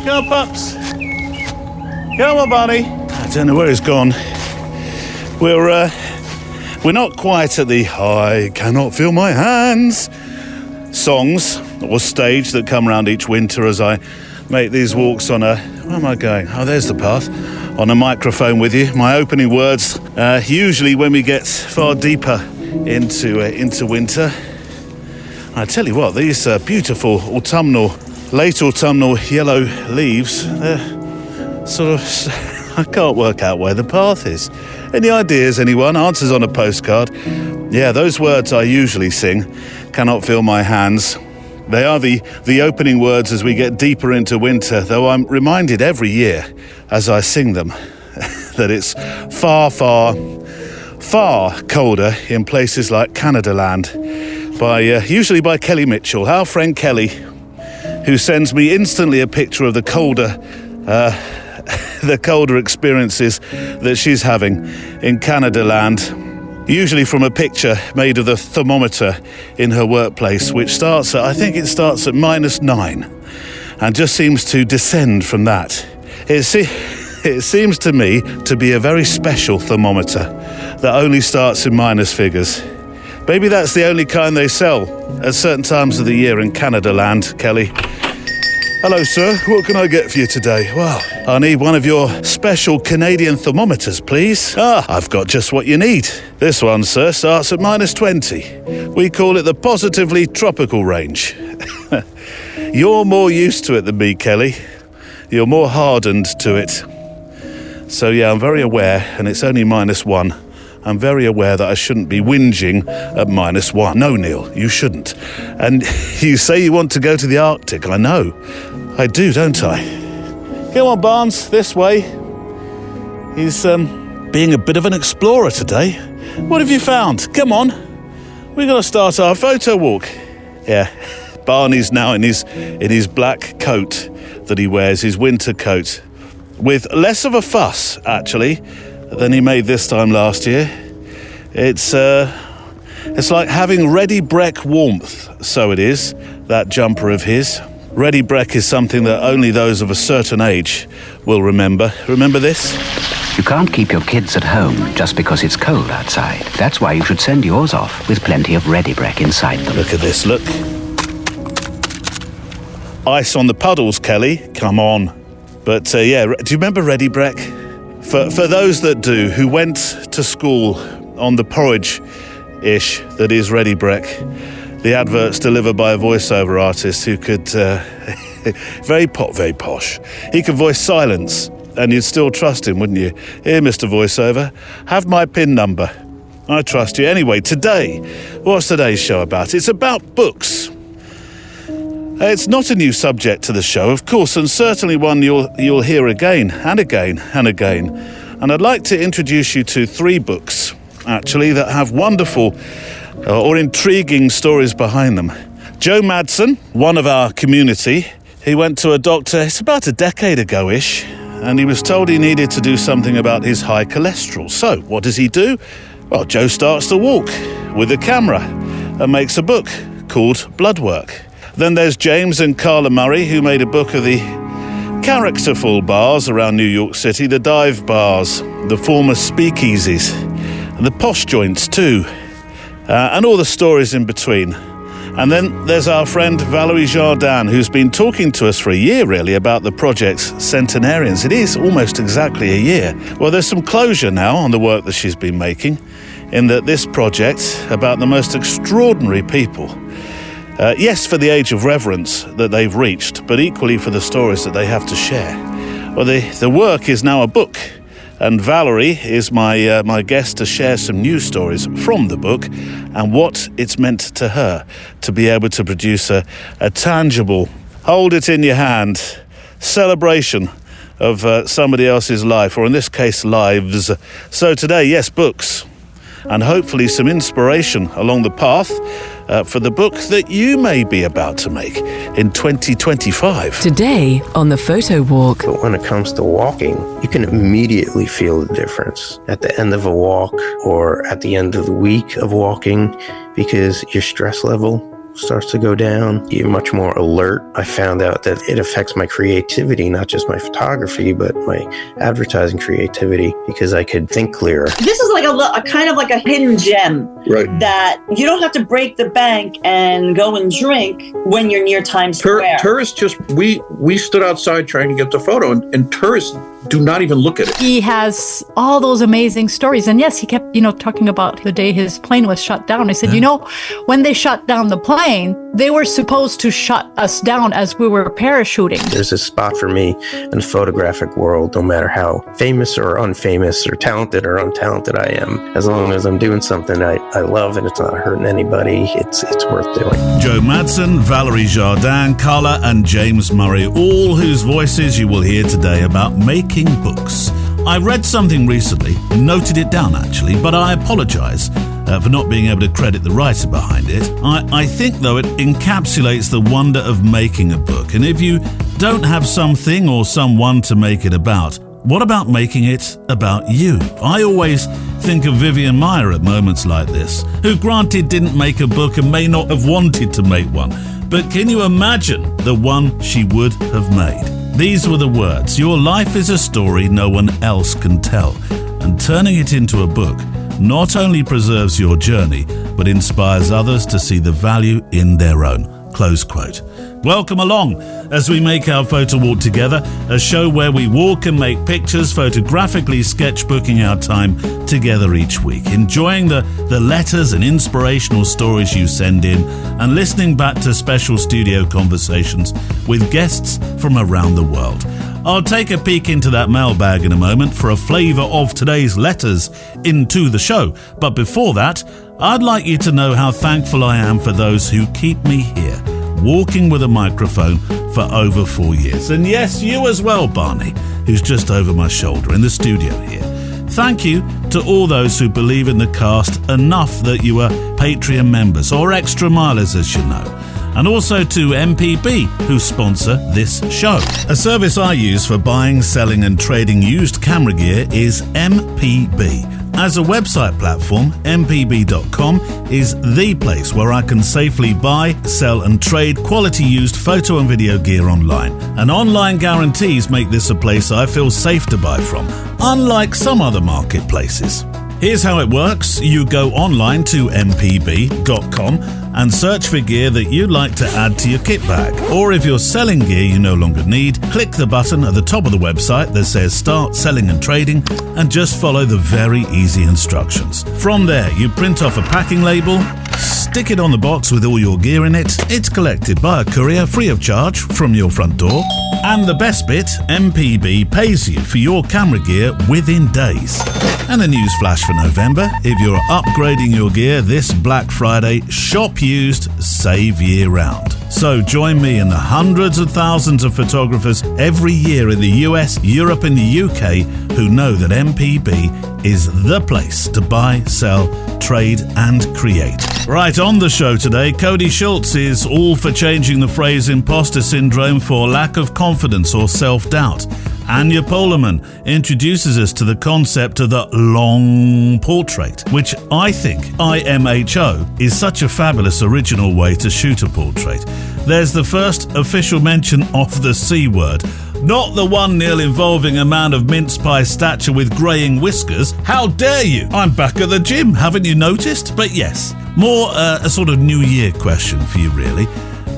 Go on, pups. Come on, Bunny. I don't know where he's gone. We're not quite at the I cannot feel my hands songs or stage that come around each winter as I make these walks on a... Where am I going? Oh, there's the path. On a microphone with you. My opening words, usually when we get far deeper into winter. I tell you what, these beautiful late autumnal yellow leaves, they're sort of... I can't work out where the path is. Any ideas, anyone? Answers on a postcard? Yeah, those words I usually sing, cannot feel my hands. They are the opening words as we get deeper into winter, though I'm reminded every year as I sing them that it's far, far, far colder in places like Canada land, usually by Kelly Mitchell, our friend Kelly, who sends me instantly a picture of the colder experiences that she's having in Canada land, usually from a picture made of the thermometer in her workplace, which starts at -9 and just seems to descend from that. It seems to me to be a very special thermometer that only starts in minus figures. Maybe that's the only kind they sell at certain times of the year in Canada land, Kelly. Hello, sir. What can I get for you today? Well, I need one of your special Canadian thermometers, please. I've got just what you need. This one, sir, starts at -20. We call it the positively tropical range. You're more used to it than me, Kelly. You're more hardened to it. So, yeah, I'm very aware, and it's only -1. I'm very aware that I shouldn't be whinging at -1. No, Neil, you shouldn't. And you say you want to go to the Arctic. I know. I do, don't I? Come on, Barnes, this way. He's being a bit of an explorer today. What have you found? Come on. We've got to start our photo walk. Yeah, Barney's now in his black coat that he wears, his winter coat, with less of a fuss, actually, than he made this time last year. It's like having Ready Brek warmth, so it is, that jumper of his. Ready Brek is something that only those of a certain age will remember. Remember this? You can't keep your kids at home just because it's cold outside. That's why you should send yours off with plenty of Ready Brek inside them. Look at this, look. Ice on the puddles, Kelly. Come on. But, do you remember Ready Brek? For those that do, who went to school on the porridge-ish that is Ready Brek, the adverts delivered by a voiceover artist who could, very posh. He could voice silence, and you'd still trust him, wouldn't you? Here, Mr. Voiceover, have my PIN number. I trust you. Anyway, today, what's today's show about? It's about books. It's not a new subject to the show, of course, and certainly one you'll hear again and again and again. And I'd like to introduce you to 3 books, actually, that have wonderful or intriguing stories behind them. Joe Madsen, one of our community, he went to a doctor, it's about a decade ago-ish, and he was told he needed to do something about his high cholesterol. So, what does he do? Well, Joe starts to walk with a camera and makes a book called Bloodwork. Then there's James and Karla Murray, who made a book of the characterful bars around New York City, the dive bars, the former speakeasies, and the posh joints too, and all the stories in between. And then there's our friend Valérie Jardin, who's been talking to us for a year, really, about the project's centenarians. It is almost exactly a year. Well, there's some closure now on the work that she's been making, in that this project, about the most extraordinary people, yes, for the age of reverence that they've reached, but equally for the stories that they have to share. Well, the work is now a book, and Valérie is my guest to share some news stories from the book and what it's meant to her to be able to produce a tangible, hold it in your hand, celebration of somebody else's life, or in this case, lives. So today, yes, books, and hopefully some inspiration along the path for the book that you may be about to make in 2025. Today on the photo walk. But when it comes to walking, you can immediately feel the difference at the end of a walk or at the end of the week of walking, because your stress level starts to go down. You're much more alert. I found out that it affects my creativity, not just my photography, but my advertising creativity, because I could think clearer. This is like a kind of like a hidden gem, right? That you don't have to break the bank and go and drink when you're near Times Square. Tourists we stood outside trying to get the photo, and tourists do not even look at it. He has all those amazing stories. And yes, he kept, talking about the day his plane was shut down. I said, when they shut down the plane, they were supposed to shut us down as we were parachuting. There's a spot for me in the photographic world, no matter how famous or unfamous or talented or untalented I am. As long as I'm doing something I love and it's not hurting anybody, it's worth doing. Joe Madsen, Valérie Jardin, Karla and James Murray, all whose voices you will hear today about making books. I read something recently, noted it down actually, but I apologise for not being able to credit the writer behind it. I think, though, it encapsulates the wonder of making a book. And if you don't have something or someone to make it about, what about making it about you? I always think of Vivian Maier at moments like this, who granted didn't make a book and may not have wanted to make one. But can you imagine the one she would have made? These were the words: "Your life is a story no one else can tell, and turning it into a book not only preserves your journey, but inspires others to see the value in their own." Close quote. Welcome along as we make our photo walk together, a show where we walk and make pictures, photographically sketchbooking our time together each week, enjoying the letters and inspirational stories you send in, and listening back to special studio conversations with guests from around the world. I'll take a peek into that mailbag in a moment for a flavour of today's letters into the show. But before that, I'd like you to know how thankful I am for those who keep me here, walking with a microphone for over 4 years. And yes, you as well, Barney, who's just over my shoulder in the studio here. Thank you to all those who believe in the cast enough that you are Patreon members or extra milers, as you know. And also to MPB, who sponsor this show. A service I use for buying, selling and trading used camera gear is MPB. As a website platform, mpb.com is the place where I can safely buy, sell and trade quality used photo and video gear online. And online guarantees make this a place I feel safe to buy from, unlike some other marketplaces. Here's how it works. You go online to mpb.com and search for gear that you'd like to add to your kit bag. Or if you're selling gear you no longer need, click the button at the top of the website that says Start Selling and Trading and just follow the very easy instructions. From there, you print off a packing label, stick it on the box with all your gear in it. It's collected by a courier free of charge from your front door. And the best bit, MPB pays you for your camera gear within days. And a news flash for November: if you're upgrading your gear this Black Friday, shop used, save year round. So join me and the hundreds of thousands of photographers every year in the US, Europe and the UK who know that MPB is the place to buy, sell, trade and create. Right, on the show today, Cody Shultz is all for changing the phrase imposter syndrome for lack of confidence or self-doubt. Anja Poehlmann introduces us to the concept of the long portrait, which I think IMHO is such a fabulous original way to shoot a portrait. There's the first official mention of the C word. Not the one, Neil, involving a man of mince pie stature with greying whiskers. How dare you? I'm back at the gym, haven't you noticed? But yes, more a sort of New Year question for you, really.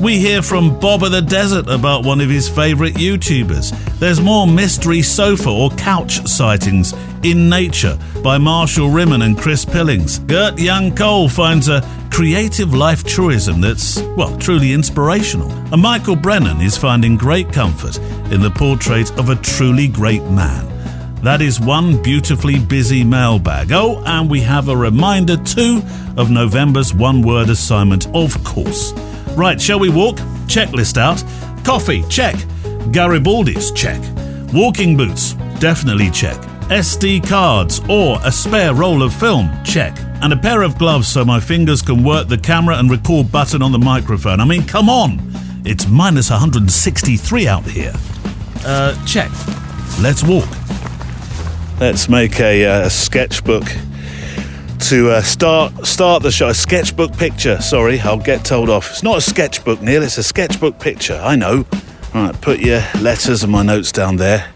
We hear from Bob of the Desert about one of his favourite YouTubers. There's more mystery sofa or couch sightings in nature by Marshall Rimann and Chris Pillings. Gert Jan Cole finds a creative life truism that's, well, truly inspirational. And Michael Brennan is finding great comfort in the portrait of a truly great man. That is one beautifully busy mailbag. Oh, and we have a reminder too of November's one-word assignment, of course. Right, shall we walk? Checklist out. Coffee, check. Garibaldi's, check. Walking boots, definitely check. SD cards or a spare roll of film, check. And a pair of gloves so my fingers can work the camera and record button on the microphone. I mean, come on. It's minus 163 out here. Check. Let's walk. Let's make a sketchbook to start the show. A sketchbook picture. Sorry, I'll get told off. It's not a sketchbook, Neil. It's a sketchbook picture. I know. All right, put your letters and my notes down there.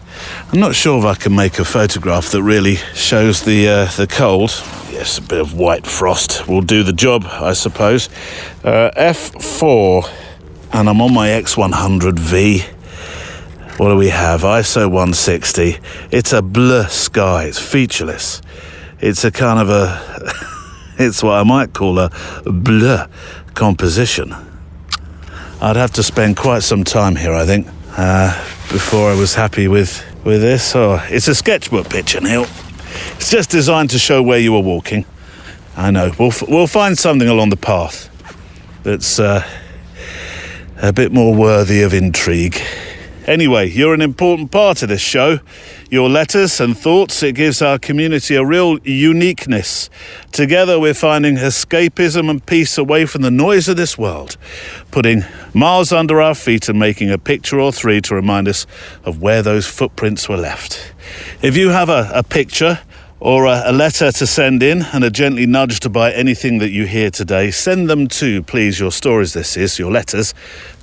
I'm not sure if I can make a photograph that really shows the cold. Yes, a bit of white frost will do the job, I suppose. F4, and I'm on my X100V. What do we have? ISO 160. It's a blur sky. It's featureless. It's a kind of it's what I might call a blur composition. I'd have to spend quite some time here, I think, before I was happy with this. Oh, it's a sketchbook picture, Neil. It's just designed to show where you were walking. I know. We'll find something along the path that's a bit more worthy of intrigue. Anyway, you're an important part of this show. Your letters and thoughts, it gives our community a real uniqueness. Together we're finding escapism and peace away from the noise of this world, putting miles under our feet and making a picture or three to remind us of where those footprints were left. If you have a picture or a letter to send in and are gently nudged by anything that you hear today, send them to, please, your stories, your letters,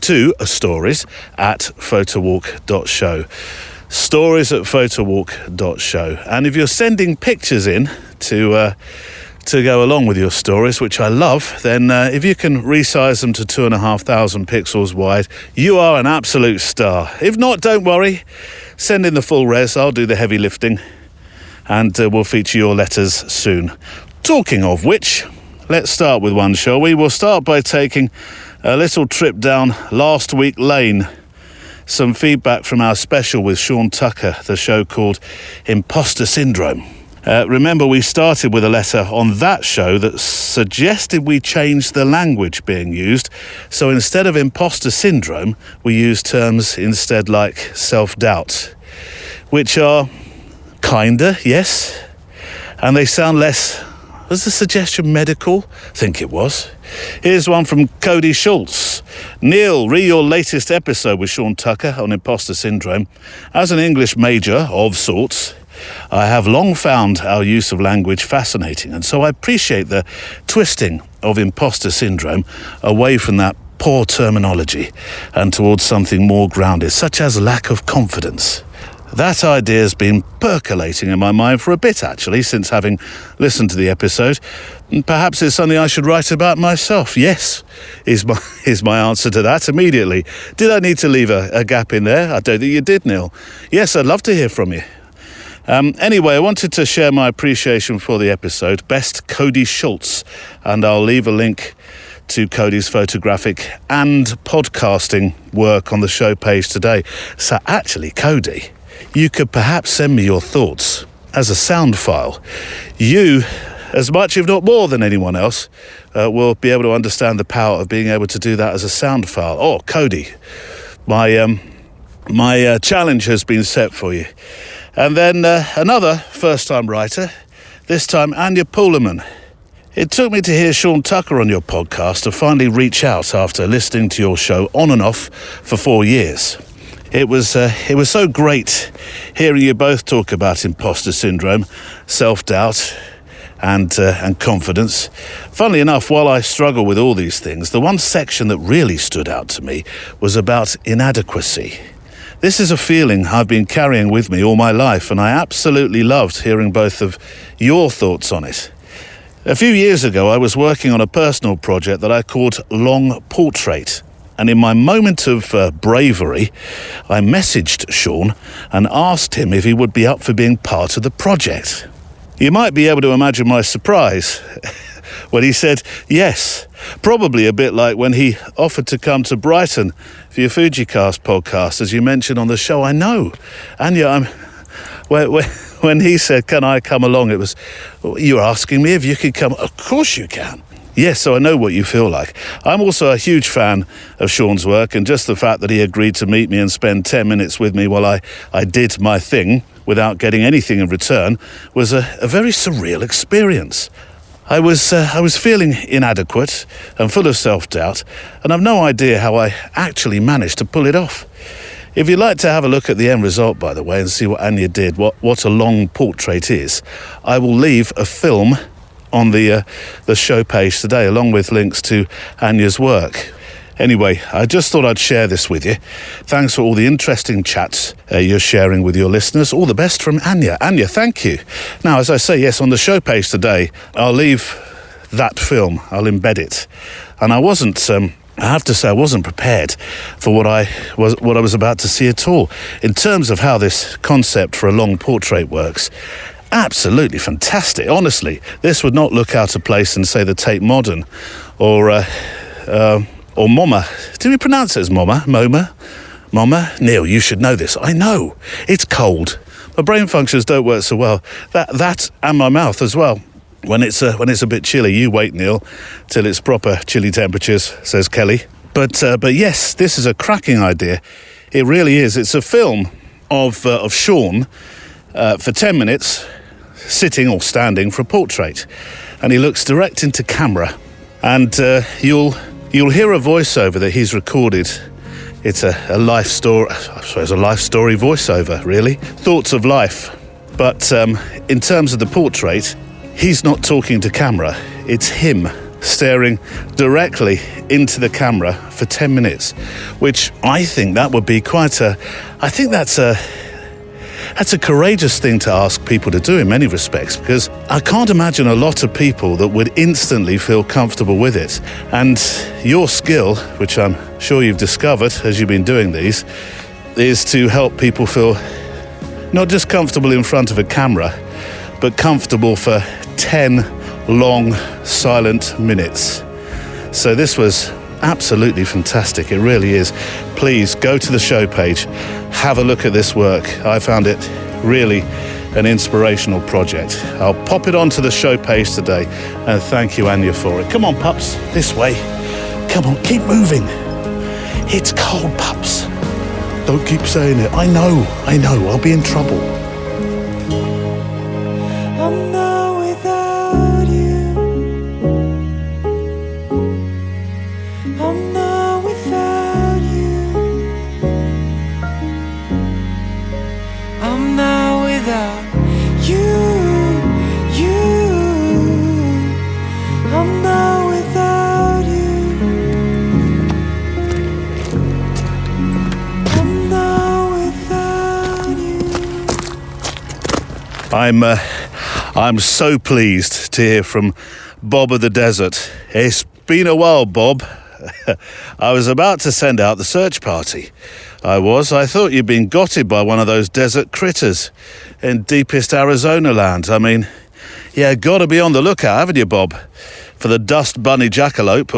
to stories@photowalk.show. Stories@photowalk.show. And if you're sending pictures in to go along with your stories, which I love, then if you can resize them to 2,500 pixels wide, you are an absolute star. If not, don't worry. Send in the full res. I'll do the heavy lifting. And we'll feature your letters soon. Talking of which, let's start with one, shall we? We'll start by taking a little trip down Last Week Lane. Some feedback from our special with Sean Tucker, the show called Imposter Syndrome. Remember, we started with a letter on that show that suggested we change the language being used. So instead of imposter syndrome, we use terms instead like self-doubt, which are kinder, yes, and they sound less, was the suggestion medical? I think it was. Here's one from Cody Shultz. Neil, re your latest episode with Sean Tucker on imposter syndrome. As an English major of sorts, I have long found our use of language fascinating, and so I appreciate the twisting of imposter syndrome away from that poor terminology and towards something more grounded, such as lack of confidence. That idea has been percolating in my mind for a bit, actually, since having listened to the episode. Perhaps it's something I should write about myself. Yes, is my answer to that immediately. Did I need to leave a gap in there? I don't think you did, Neil. Yes, I'd love to hear from you. Anyway, I wanted to share my appreciation for the episode. Best Cody Shultz. And I'll leave a link to Cody's photographic and podcasting work on the show page today. So actually, Cody, you could perhaps send me your thoughts as a sound file. You, as much if not more than anyone else, will be able to understand the power of being able to do that as a sound file. Oh, Cody, my challenge has been set for you. And then another first-time writer, this time Anja Poehlmann. It took me to hear Sean Tucker on your podcast to finally reach out after listening to your show on and off for 4 years. It was so great hearing you both talk about imposter syndrome, self-doubt, and confidence. Funnily enough, while I struggle with all these things, the one section that really stood out to me was about inadequacy. This is a feeling I've been carrying with me all my life, and I absolutely loved hearing both of your thoughts on it. A few years ago, I was working on a personal project that I called Long Portrait. And in my moment of bravery, I messaged Sean and asked him if he would be up for being part of the project. You might be able to imagine my surprise when he said yes, probably a bit like when he offered to come to Brighton for your Fujicast podcast, as you mentioned on the show. I know. And yeah, when he said, can I come along, it was, you're asking me if you could come. Of course you can. Yes, so I know what you feel like. I'm also a huge fan of Sean's work, and just the fact that he agreed to meet me and spend 10 minutes with me while I did my thing without getting anything in return was a very surreal experience. I was feeling inadequate and full of self-doubt, and I've no idea how I actually managed to pull it off. If you'd like to have a look at the end result, by the way, and see what Anja did, what a long portrait is, I will leave a film on the show page today, along with links to Anja's work. Anyway, I just thought I'd share this with you. Thanks for all the interesting chats you're sharing with your listeners. All the best from Anja. Anja, thank you. Now, as I say, yes, on the show page today, I'll leave that film. I'll embed it. And I have to say, I wasn't prepared for what I was about to see at all. In terms of how this concept for a long portrait works, absolutely fantastic. Honestly, this would not look out of place in, say, the Tate Modern or MoMA. Do we pronounce it as MoMA? MoMA? MoMA? Neil, you should know this. I know. It's cold. My brain functions don't work so well. That and my mouth as well. When it's a bit chilly, you wait, Neil, till it's proper chilly temperatures, says Kelly. But yes, this is a cracking idea. It really is. It's a film of Sean for 10 minutes, sitting or standing for a portrait. And he looks direct into camera. And you'll hear a voiceover that he's recorded. It's a life story, I suppose a life story voiceover, really. Thoughts of life. But in terms of the portrait, he's not talking to camera. It's him staring directly into the camera for 10 minutes, which I think that would be that's a courageous thing to ask people to do in many respects, because I can't imagine a lot of people that would instantly feel comfortable with it. And your skill, which I'm sure you've discovered as you've been doing these, is to help people feel not just comfortable in front of a camera, but comfortable for 10 long, silent minutes. So this was absolutely fantastic. It really is. Please go to the show page, have a look at this work. I found it really an inspirational project. I'll pop it onto the show page today, and thank you, Anja, for it. Come on, pups, this way. Come on, keep moving. It's cold, pups. Don't keep saying it. I know, I'll be in trouble. I'm not without you. I'm not without you. I'm not without you. I'm not without you. I'm not without you. I'm so pleased to hear from Bob of the Desert. It's been a while, Bob. I was about to send out the search party. I thought you'd been gotted by one of those desert critters in deepest Arizona land. I mean, yeah, gotta be on the lookout, haven't you, Bob? For the dust bunny jackalope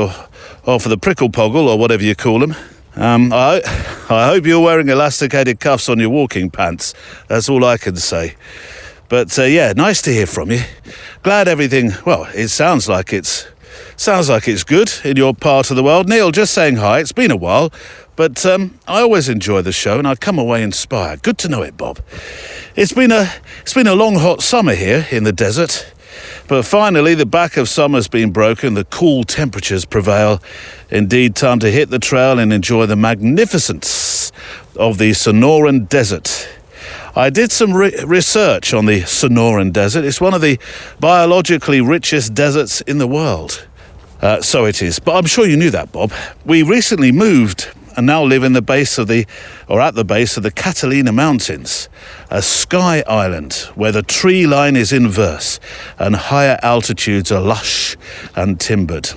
or for the prickle poggle or whatever you call them. I hope you're wearing elasticated cuffs on your walking pants. That's all I can say. But yeah, nice to hear from you. Glad everything, well, it sounds like it's good in your part of the world. Neil, just saying hi. It's been a while, but I always enjoy the show and I come away inspired. Good to know it, Bob. It's been a long, hot summer here in the desert, but finally the back of summer's been broken. The cool temperatures prevail. Indeed, time to hit the trail and enjoy the magnificence of the Sonoran Desert. I did some research on the Sonoran Desert. It's one of the biologically richest deserts in the world. So it is. But I'm sure you knew that, Bob. We recently moved and now live at the base of the Catalina Mountains, a sky island where the tree line is inverse and higher altitudes are lush and timbered.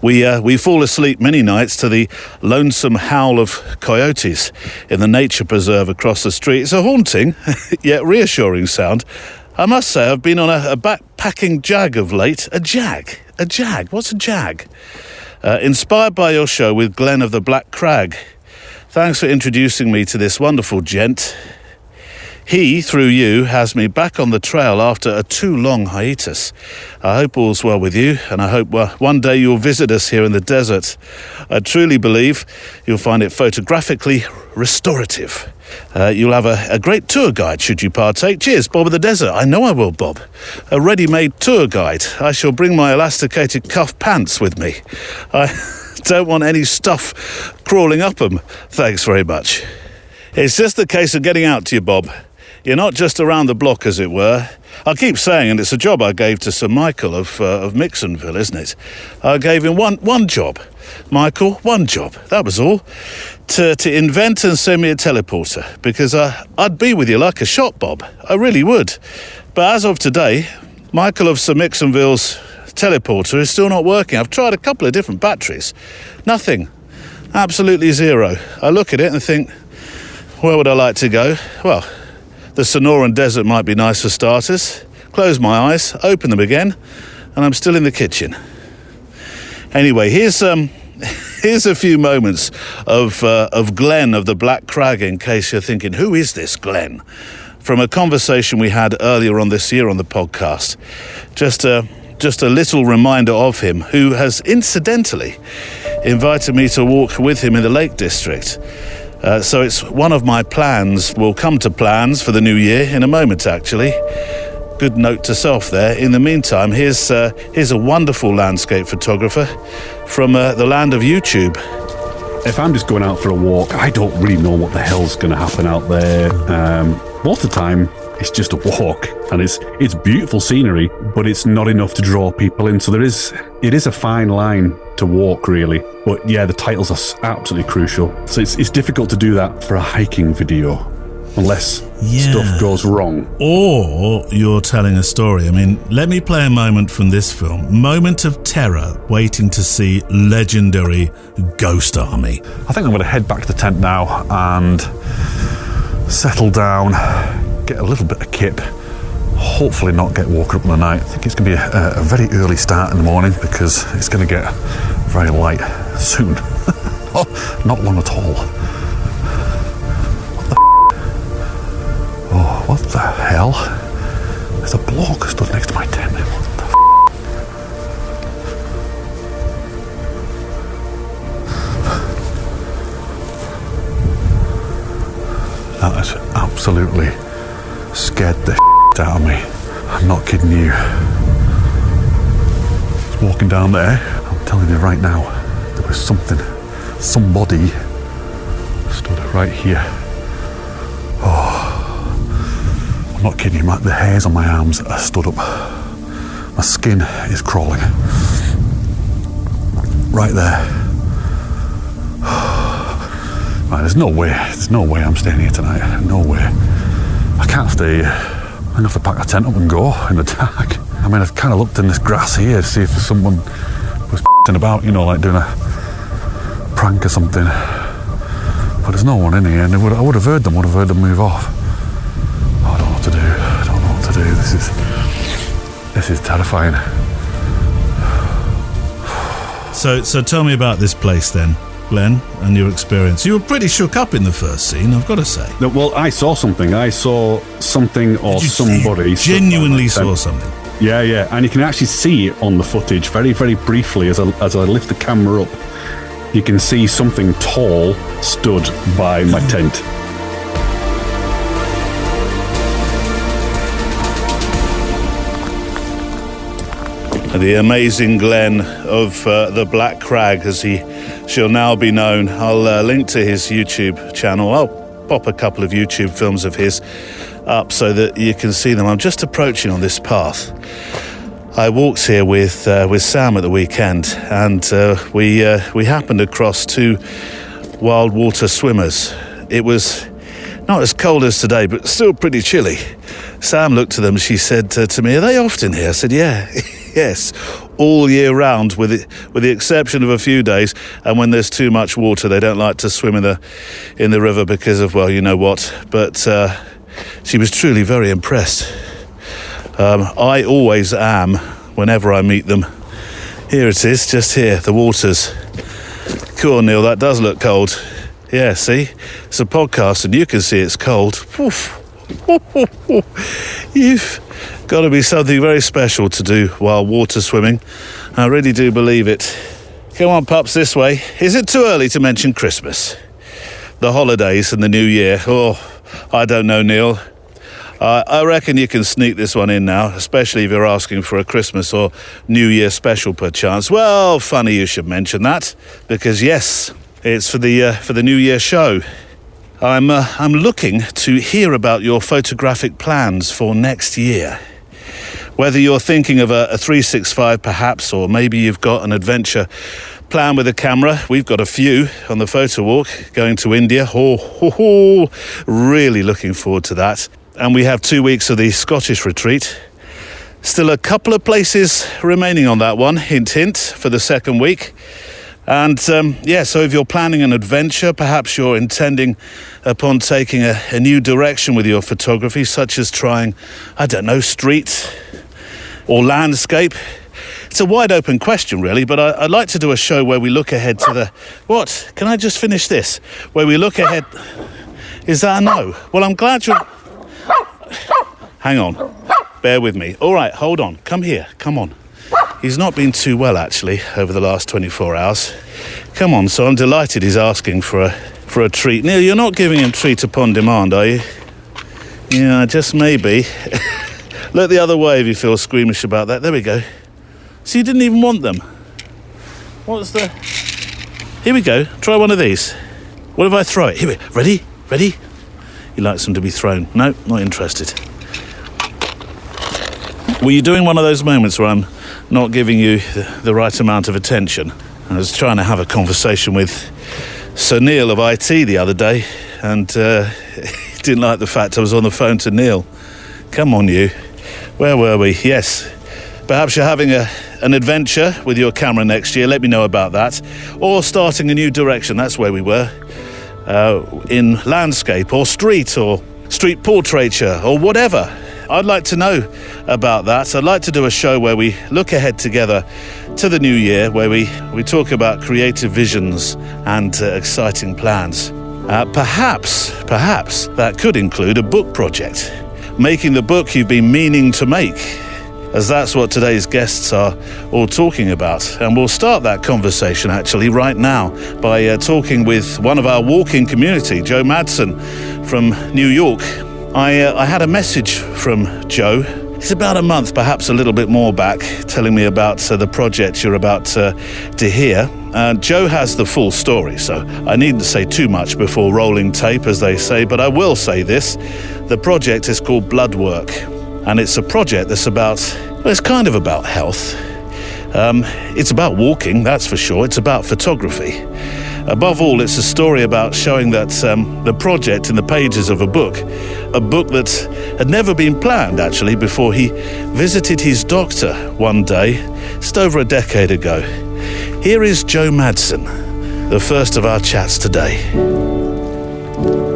We fall asleep many nights to the lonesome howl of coyotes in the nature preserve across the street. It's a haunting, yet reassuring sound. I must say, I've been on a backpacking jag of late. A jag? What's a jag? Inspired by your show with Glenn of the Black Crag. Thanks for introducing me to this wonderful gent. He, through you, has me back on the trail after a too long hiatus. I hope all's well with you, and I hope one day you'll visit us here in the desert. I truly believe you'll find it photographically restorative. You'll have a great tour guide should you partake. Cheers, Bob of the Desert. I know I will, Bob. A ready-made tour guide. I shall bring my elasticated cuff pants with me. I don't want any stuff crawling up them. Thanks very much. It's just a case of getting out to you, Bob. You're not just around the block, as it were. I keep saying, and it's a job I gave to Sir Michael of Mixonville, isn't it? I gave him one job. Michael, one job. That was all. To invent and send me a teleporter, because I'd be with you like a shot, Bob. I really would. But as of today, Michael of Sir Mixonville's teleporter is still not working. I've tried a couple of different batteries. Nothing. Absolutely zero. I look at it and think, where would I like to go? Well, the Sonoran Desert might be nice for starters. Close my eyes, open them again, and I'm still in the kitchen. Anyway, here's a few moments of Glenn of the Black Crag, in case you're thinking, who is this Glenn? From a conversation we had earlier on this year on the podcast. Just a little reminder of him, who has incidentally invited me to walk with him in the Lake District. So it's one of my plans. We'll come to plans for the new year in a moment, actually. Good note to self there. In the meantime, here's a wonderful landscape photographer from the land of YouTube. If I'm just going out for a walk, I don't really know what the hell's going to happen out there. Most of the time, it's just a walk, and it's beautiful scenery, but it's not enough to draw people in. So it is a fine line to walk, really. But yeah, the titles are absolutely crucial. So it's difficult to do that for a hiking video, unless stuff goes wrong. Or you're telling a story. I mean, let me play a moment from this film. Moment of terror, waiting to see legendary Ghost Army. I think I'm going to head back to the tent now and settle down, get a little bit of kip, hopefully not get woken up in the night. I think it's going to be a very early start in the morning because it's going to get very light soon. Not long at all. What the hell? There's a bloke stood next to my tent. What the That has absolutely scared the out of me. I'm not kidding you. I was walking down there. I'm telling you right now, there was somebody stood right here. I'm not kidding you, the hairs on my arms are stood up. My skin is crawling. Right there. Right, there's no way I'm staying here tonight. No way. I can't stay here. I'm going to have to pack a tent up and go in the dark. I mean, I've kind of looked in this grass here to see if someone was about, like doing a prank or something. But there's no one in here, and I would have heard them move off. I don't know what to do. This is terrifying. So tell me about this place then, Glenn, and your experience. You were pretty shook up in the first scene, I've got to say. No, well, I saw something or somebody. You genuinely saw something? Yeah, and you can actually see it on the footage very, very briefly as I lift the camera up. You can see something tall stood by my tent. The amazing Glenn of the Black Crag, as he shall now be known. I'll link to his YouTube channel. I'll pop a couple of YouTube films of his up so that you can see them. I'm just approaching on this path. I walked here with Sam at the weekend, and we happened across two wild water swimmers. It was not as cold as today, but still pretty chilly. Sam looked at them. She said to me, "Are they often here?" I said, "Yeah." Yes, all year round, with the exception of a few days, and when there's too much water, they don't like to swim in the river because of, well, you know what. But she was truly very impressed. I always am whenever I meet them. Here it is, just here, the waters. Cool, Neil, that does look cold. Yeah, see, it's a podcast, and you can see it's cold. Oof. You've got to be something very special to do while water swimming. I really do believe it. Come on, pups, this way. Is it too early to mention Christmas? The holidays and the New Year? Oh, I don't know, Neil. I reckon you can sneak this one in now, especially if you're asking for a Christmas or New Year special perchance. Well, funny you should mention that, because yes, it's for the New Year show. I'm looking to hear about your photographic plans for next year. Whether you're thinking of a 365 perhaps, or maybe you've got an adventure plan with a camera. We've got a few on the photo walk going to India. Really looking forward to that. And we have 2 weeks of the Scottish retreat. Still a couple of places remaining on that one, hint, hint, for the second week. And so if you're planning an adventure, perhaps you're intending upon taking a new direction with your photography, such as trying, I don't know, street or landscape. It's a wide open question, really, but I'd like to do a show where we look ahead to the... What? Can I just finish this? Where we look ahead... Is that a no? Well, I'm glad you're... Hang on. Bear with me. All right, hold on. Come here. Come on. He's not been too well, actually, over the last 24 hours. Come on, so I'm delighted he's asking for a treat. Neil, you're not giving him treat upon demand, are you? Yeah, just maybe. Look the other way if you feel squeamish about that. There we go. So you didn't even want them. What's the... Here we go. Try one of these. What if I throw it? Here we go. Ready? Ready? He likes them to be thrown. No, not interested. Were you doing one of those moments where I'm not giving you the right amount of attention? I was trying to have a conversation with Sir Neil of IT the other day, and he didn't like the fact I was on the phone to Neil. Come on, you. Where were we? Yes. Perhaps you're having an adventure with your camera next year. Let me know about that. Or starting a new direction. That's where we were. In landscape or street portraiture or whatever. I'd like to know about that. I'd like to do a show where we look ahead together to the new year, where we talk about creative visions and exciting plans. Perhaps that could include a book project. Making the book you've been meaning to make, as that's what today's guests are all talking about. And we'll start that conversation actually right now by talking with one of our walking community, Joe Madsen from New York. I had a message from Joe. It's about a month, perhaps a little bit more back, telling me about the project you're about to hear. Joe has the full story, so I needn't say too much before rolling tape, as they say, but I will say this. The project is called Bloodwork, and it's a project that's it's kind of about health. It's about walking, that's for sure. It's about photography. Above all, it's a story about showing that the project in the pages of a book that had never been planned, actually, before he visited his doctor one day, just over a decade ago. Here is Joe Madsen, the first of our chats today.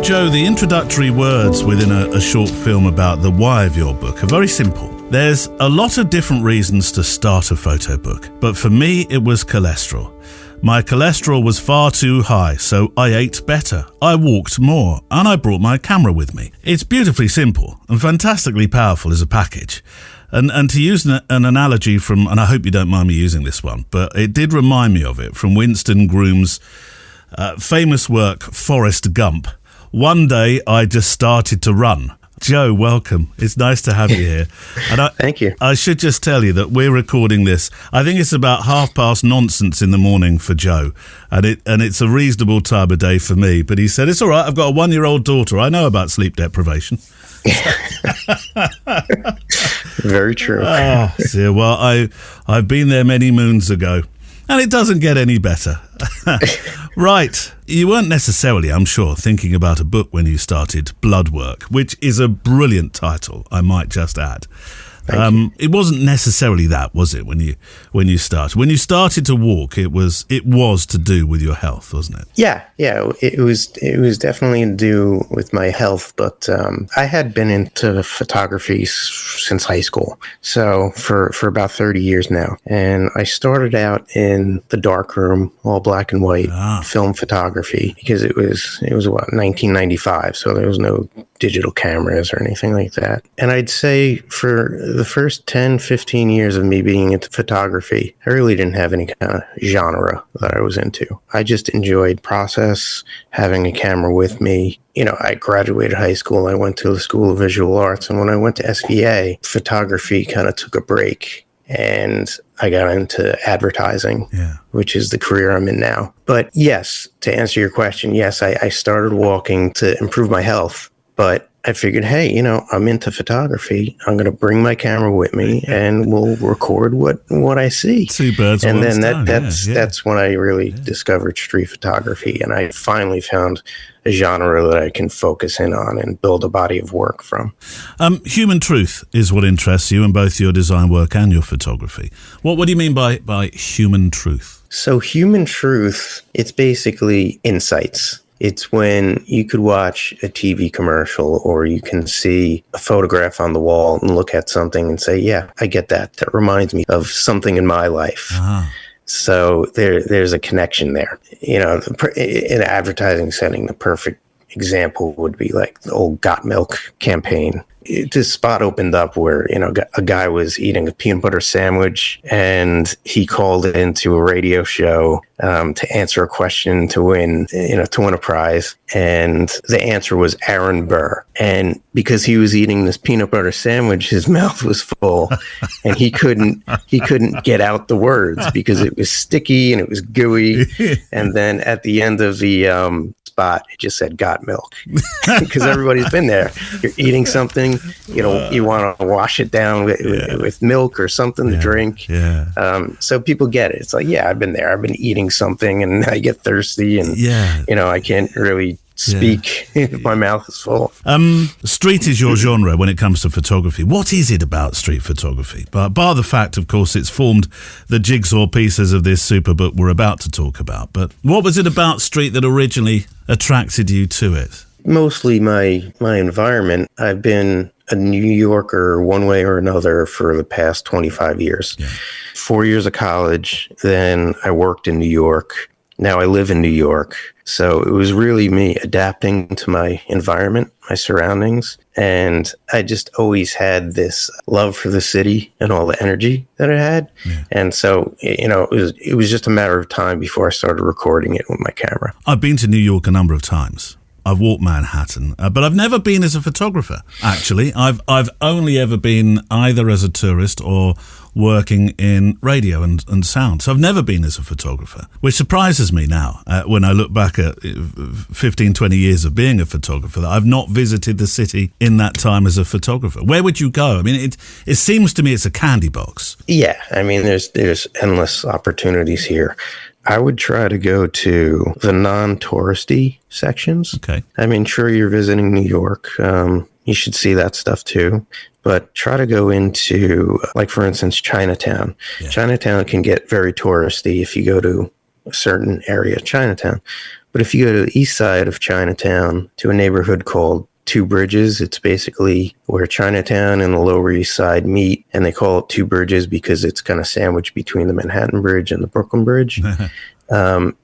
Joe, the introductory words within a short film about the why of your book are very simple. There's a lot of different reasons to start a photo book, but for me, it was cholesterol. My cholesterol was far too high, so I ate better, I walked more, and I brought my camera with me. It's beautifully simple and fantastically powerful as a package. And to use an analogy from, and I hope you don't mind me using this one, but it did remind me of it, from Winston Groom's famous work, Forrest Gump. One day I just started to run. Joe, welcome. It's nice to have you here. And Thank you. I should just tell you that we're recording this. I think it's about 9:30 nonsense in the morning for Joe, and it's a reasonable time of day for me. But he said, it's all right, I've got a 1-year-old daughter. I know about sleep deprivation. Very true. Oh, dear. Well, I've been there many moons ago, and it doesn't get any better. Right. You weren't necessarily, I'm sure, thinking about a book when you started Bloodwork, which is a brilliant title, I might just add. It wasn't necessarily that, was it, when you started? When you started to walk, it was to do with your health, wasn't it? Yeah. It was definitely to do with my health, but I had been into photography since high school, so for about 30 years now. And I started out in the darkroom, all black and white film photography, because it was 1995, so there was no digital cameras or anything like that. And I'd say for the first 10, 15 years of me being into photography, I really didn't have any kind of genre that I was into. I just enjoyed process, having a camera with me. You know, I graduated high school, I went to the School of Visual Arts, and when I went to SVA, photography kind of took a break. and I got into advertising, which is the career I'm in now. But yes, to answer your question, yes, I started walking to improve my health, but I figured, hey, I'm into photography. I'm going to bring my camera with me and we'll record what I see. Two birds with one stone. That's when I really discovered street photography, and I finally found a genre that I can focus in on and build a body of work from. Human truth is what interests you in both your design work and your photography. What do you mean by human truth? So human truth, it's basically insights. It's when you could watch a TV commercial or you can see a photograph on the wall and look at something and say, yeah, I get that. That reminds me of something in my life. So there's a connection there. In an advertising setting, the perfect example would be like the old Got Milk campaign. This spot opened up where, a guy was eating a peanut butter sandwich and he called into a radio show to answer a question to win a prize. And the answer was Aaron Burr. And because he was eating this peanut butter sandwich, his mouth was full and he couldn't get out the words because it was sticky and it was gooey. And then at the end of the spot, it just said "Got Milk" because everybody's been there. You're eating something, you want to wash it down with milk or something to drink. So people get it. It's like, yeah, I've been there. I've been eating something and I get thirsty and I can't really speak if my mouth is full. Street is your genre when it comes to photography. What is it about street photography? Bar the fact, of course, it's formed the jigsaw pieces of this super book we're about to talk about. But what was it about street that originally attracted you to it? Mostly my environment. I've been a New Yorker one way or another for the past 25 years. 4 years of college, then I worked in New York. Now I live in New York. So it was really me adapting to my environment, my surroundings. And I just always had this love for the city and all the energy that it had. And so, it was just a matter of time before I started recording it with my camera. I've been to New York a number of times. I've walked Manhattan, but I've never been as a photographer, actually. I've only ever been either as a tourist or working in radio and sound. So I've never been as a photographer, which surprises me now when I look back at 15, 20 years of being a photographer, that I've not visited the city in that time as a photographer. Where would you go? I mean, it seems to me it's a candy box. Yeah, I mean, there's endless opportunities here. I would try to go to the non-touristy sections. Okay. I mean, sure, you're visiting New York. You should see that stuff too. But try to go into, like, for instance, Chinatown. Chinatown can get very touristy if you go to a certain area of Chinatown. But if you go to the east side of Chinatown to a neighborhood called Two Bridges, it's basically where Chinatown and the Lower East Side meet, and they call it Two Bridges because it's kind of sandwiched between the Manhattan Bridge and the Brooklyn Bridge.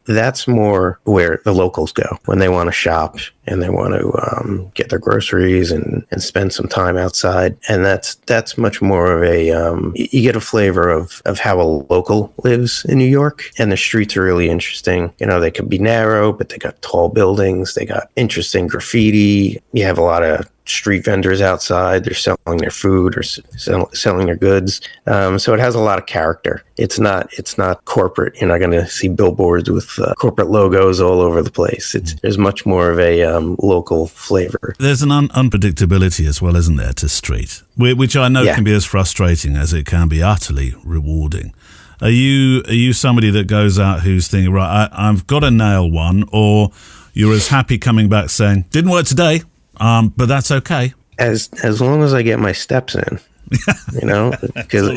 That's more where the locals go when they want to shop and they want to get their groceries and spend some time outside. And that's much more of a, you get a flavor of how a local lives in New York. And the streets are really interesting. They could be narrow, but they got tall buildings. They got interesting graffiti. You have a lot of street vendors outside. They're selling their food or selling their goods. So it has a lot of character. It's not corporate. You're not going to see billboards with corporate logos all over the place. There's much more of a local flavor. There's an unpredictability as well, isn't there, to street, which I know can be as frustrating as it can be utterly rewarding. Are you somebody that goes out who's thinking, right, I've got to nail one, or you're as happy coming back saying, didn't work today, but that's okay? As long as I get my steps in. Because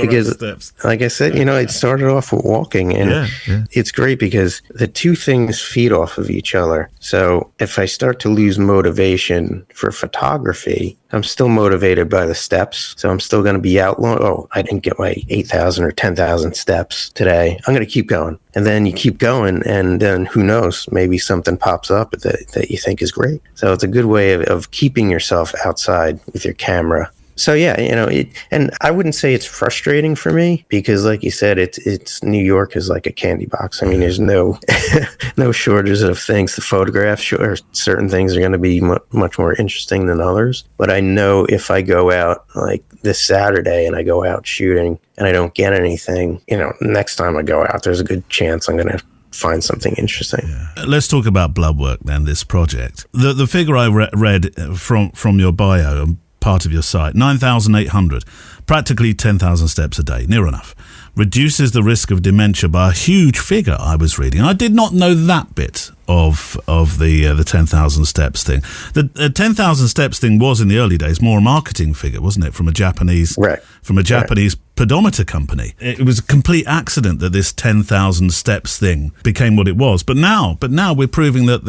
like I said, it started off with walking, and it's great because the two things feed off of each other. So if I start to lose motivation for photography, I'm still motivated by the steps. So I'm still going to be out long. Oh, I didn't get my 8,000 or 10,000 steps today. I'm going to keep going. And then you keep going, and then who knows, maybe something pops up that you think is great. So it's a good way of keeping yourself outside with your camera. So yeah, and I wouldn't say it's frustrating for me because, like you said, it's New York is like a candy box. I mean, there's no no shortage of things to photograph. Sure, certain things are going to be much more interesting than others. But I know if I go out like this Saturday and I go out shooting and I don't get anything, next time I go out, there's a good chance I'm going to find something interesting. Yeah. Let's talk about Bloodwork then, this project. The figure I read from your bio, part of your site, 9,800, practically 10,000 steps a day, near enough, reduces the risk of dementia by a huge figure I was reading. I did not know that bit of the 10,000 steps thing. The 10,000 steps thing was in the early days more a marketing figure, wasn't it, from a Japanese pedometer company. It was a complete accident that this 10,000 steps thing became what it was. But now we're proving that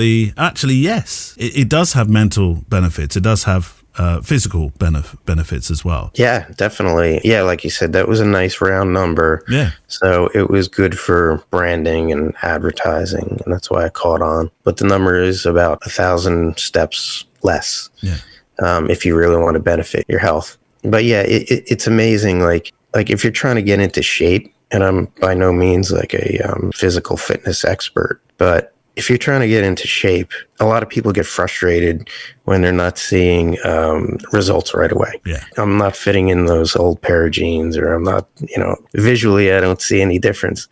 it does have mental benefits. It does have physical benefits as well. Yeah, definitely. Yeah, like you said, that was a nice round number. Yeah. So it was good for branding and advertising, and that's why I caught on. But the number is about 1,000 steps less. Yeah. If you really want to benefit your health. But yeah, it's amazing. Like if you're trying to get into shape, and I'm by no means like a physical fitness expert, but if you're trying to get into shape, a lot of people get frustrated when they're not seeing results right away. Yeah. I'm not fitting in those old pair of jeans, or I'm not, visually I don't see any difference.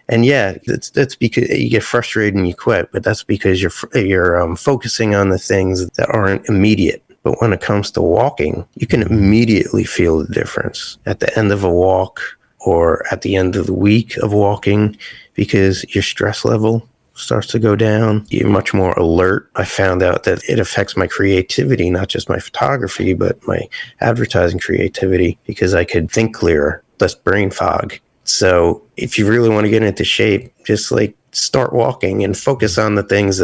And yeah, that's because you get frustrated and you quit, but that's because you're focusing on the things that aren't immediate. But when it comes to walking, you can immediately feel the difference at the end of a walk or at the end of the week of walking, because your stress level starts to go down. You're much more alert. I found out that it affects my creativity, not just my photography, but my advertising creativity, because I could think clearer, less brain fog. So if you really want to get into shape, just like start walking and focus on the things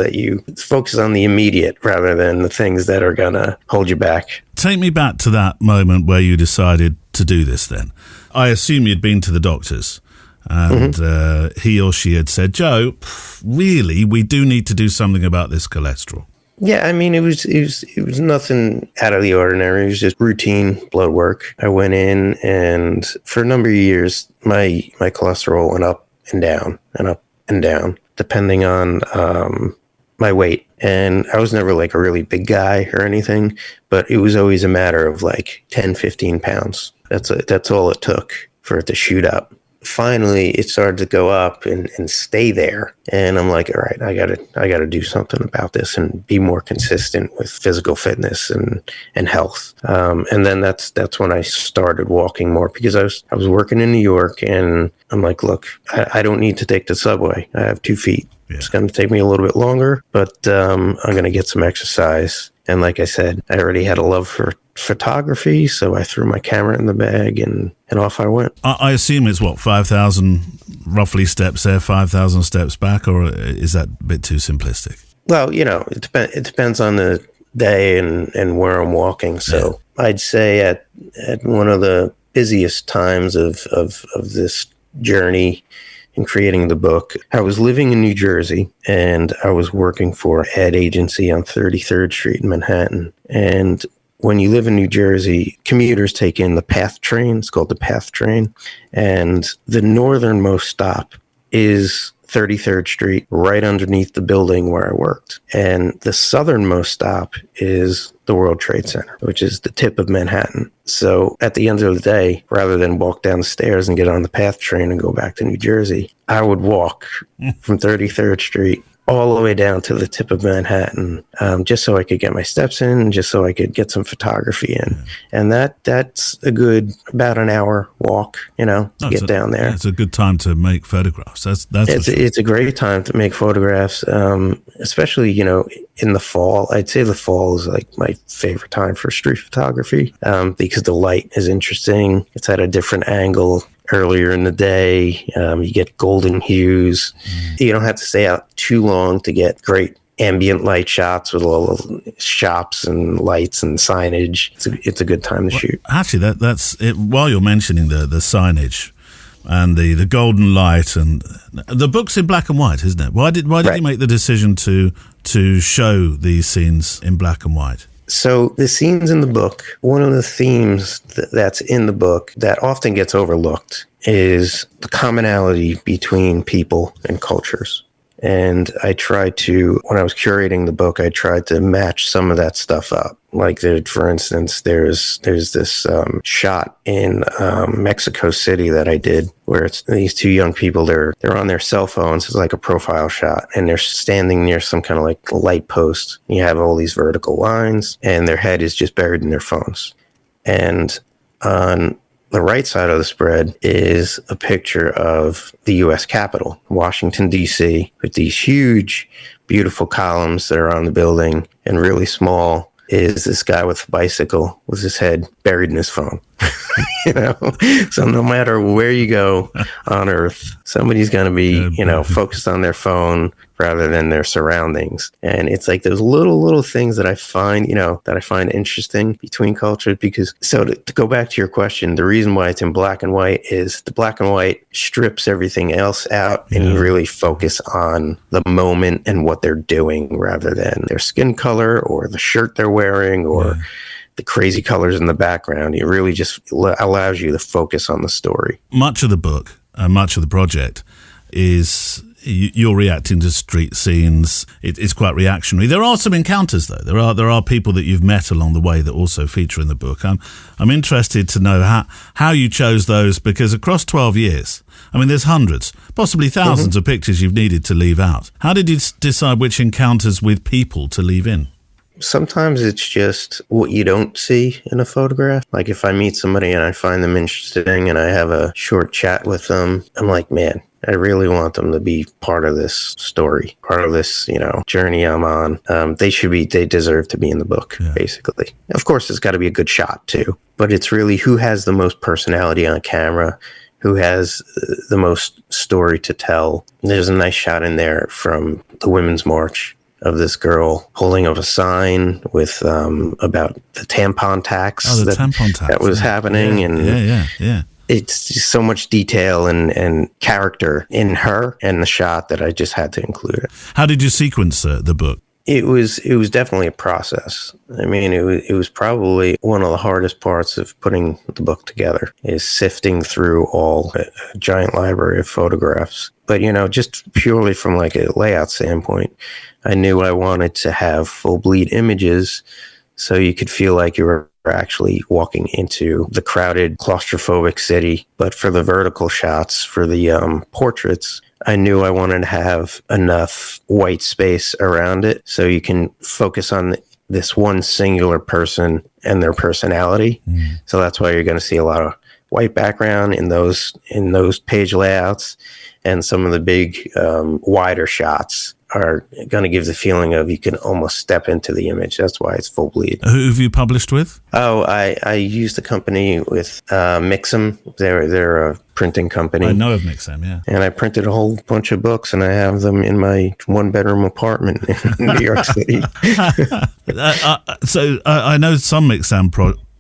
focus on the immediate rather than the things that are going to hold you back. Take me back to that moment where you decided to do this then. I assume you'd been to the doctors. And he or she had said, Joe, really, we do need to do something about this cholesterol. Yeah, I mean, it was nothing out of the ordinary. It was just routine blood work. I went in, and for a number of years, my cholesterol went up and down and up and down, depending on my weight. And I was never like a really big guy or anything, but it was always a matter of like 10, 15 pounds. That's all it took for it to shoot up. Finally, it started to go up and stay there. And I'm like, all right, I gotta do something about this and be more consistent with physical fitness and health. And then that's when I started walking more, because I was working in New York, and I'm like, look, I don't need to take the subway. I have 2 feet. Yeah. It's going to take me a little bit longer, but I'm going to get some exercise. And like I said, I already had a love for photography, so I threw my camera in the bag and off I went. I assume it's 5,000 roughly steps there, 5,000 steps back, or is that a bit too simplistic? Well, it depends on the day and where I'm walking. So yeah. I'd say at one of the busiest times of this journey in creating the book, I was living in New Jersey, and I was working for an ad agency on 33rd Street in Manhattan. And when you live in New Jersey, commuters take in the PATH train. It's called the PATH train. And the northernmost stop is 33rd Street, right underneath the building where I worked. And the southernmost stop is the World Trade Center, which is the tip of Manhattan. So at the end of the day, rather than walk down the stairs and get on the PATH train and go back to New Jersey, I would walk from 33rd Street all the way down to the tip of Manhattan, just so I could get my steps in, just so I could get some photography in. Yeah. And that's a good about an hour walk, to get down there. It's a good time to make photographs. It's a great time to make photographs, especially, in the fall. I'd say the fall is like my favorite time for street photography, because the light is interesting. It's at a different angle. Earlier in the day, you get golden hues. You don't have to stay out too long to get great ambient light shots with all the shops and lights and signage. It's a good time to shoot. Actually, that's it. While you're mentioning the signage and the golden light, and the book's in black and white, isn't it? Why did you make the decision to show these scenes in black and white? So the scenes in the book, one of the themes that's in the book that often gets overlooked is the commonality between people and cultures. And I tried to, when I was curating the book, I tried to match some of that stuff up. Like, for instance, there's this shot in Mexico City that I did where it's these two young people, they're on their cell phones. It's like a profile shot, and they're standing near some kind of like light post. You have all these vertical lines, and their head is just buried in their phones. And on the right side of the spread is a picture of the U.S. Capitol, Washington, D.C., with these huge, beautiful columns that are on the building, and really small is this guy with a bicycle with his head buried in his phone. You know, so no matter where you go on Earth, somebody's going to be, you know, focused on their phone rather than their surroundings. And it's like those little things that I find, you know, that I find interesting between cultures. Because, so to go back to your question, the reason why it's in black and white is the black and white strips everything else out and you really focus on the moment and what they're doing rather than their skin color or the shirt they're wearing or the crazy colors in the background. It really just allows you to focus on the story. Much of the book, much of the project is you're reacting to street scenes. It's quite reactionary. There are some encounters, though. There are people that you've met along the way that also feature in the book. I'm interested to know how you chose those, because across 12 years, I mean, there's hundreds, possibly thousands of pictures you've needed to leave out. How did you decide which encounters with people to leave in? Sometimes it's just what you don't see in a photograph. Like if I meet somebody and I find them interesting and I have a short chat with them, I'm like, man, I really want them to be part of this story, part of this, you know, journey I'm on. They deserve to be in the book, basically. Of course, it's got to be a good shot too, but it's really who has the most personality on camera, who has the most story to tell. There's a nice shot in there from the Women's March of this girl holding up a sign with about the tampon tax, that was happening. And it's just so much detail and character in her and the shot that I just had to include it. How did you sequence the book? It was definitely a process. I mean, it was probably one of the hardest parts of putting the book together, is sifting through all a giant library of photographs. But, you know, just purely from like a layout standpoint, I knew I wanted to have full bleed images so you could feel like you were actually walking into the crowded, claustrophobic city. But for the vertical shots, for the portraits, I knew I wanted to have enough white space around it so you can focus on this one singular person and their personality. So that's why you're going to see a lot of white background in those page layouts, and some of the big wider shots are going to give the feeling of you can almost step into the image. That's why it's full bleed. Who have you published with? Oh, I used a company with Mixam. They're a printing company. I know of Mixam, yeah. And I printed a whole bunch of books, and I have them in my one-bedroom apartment in New York City. So I know some Mixam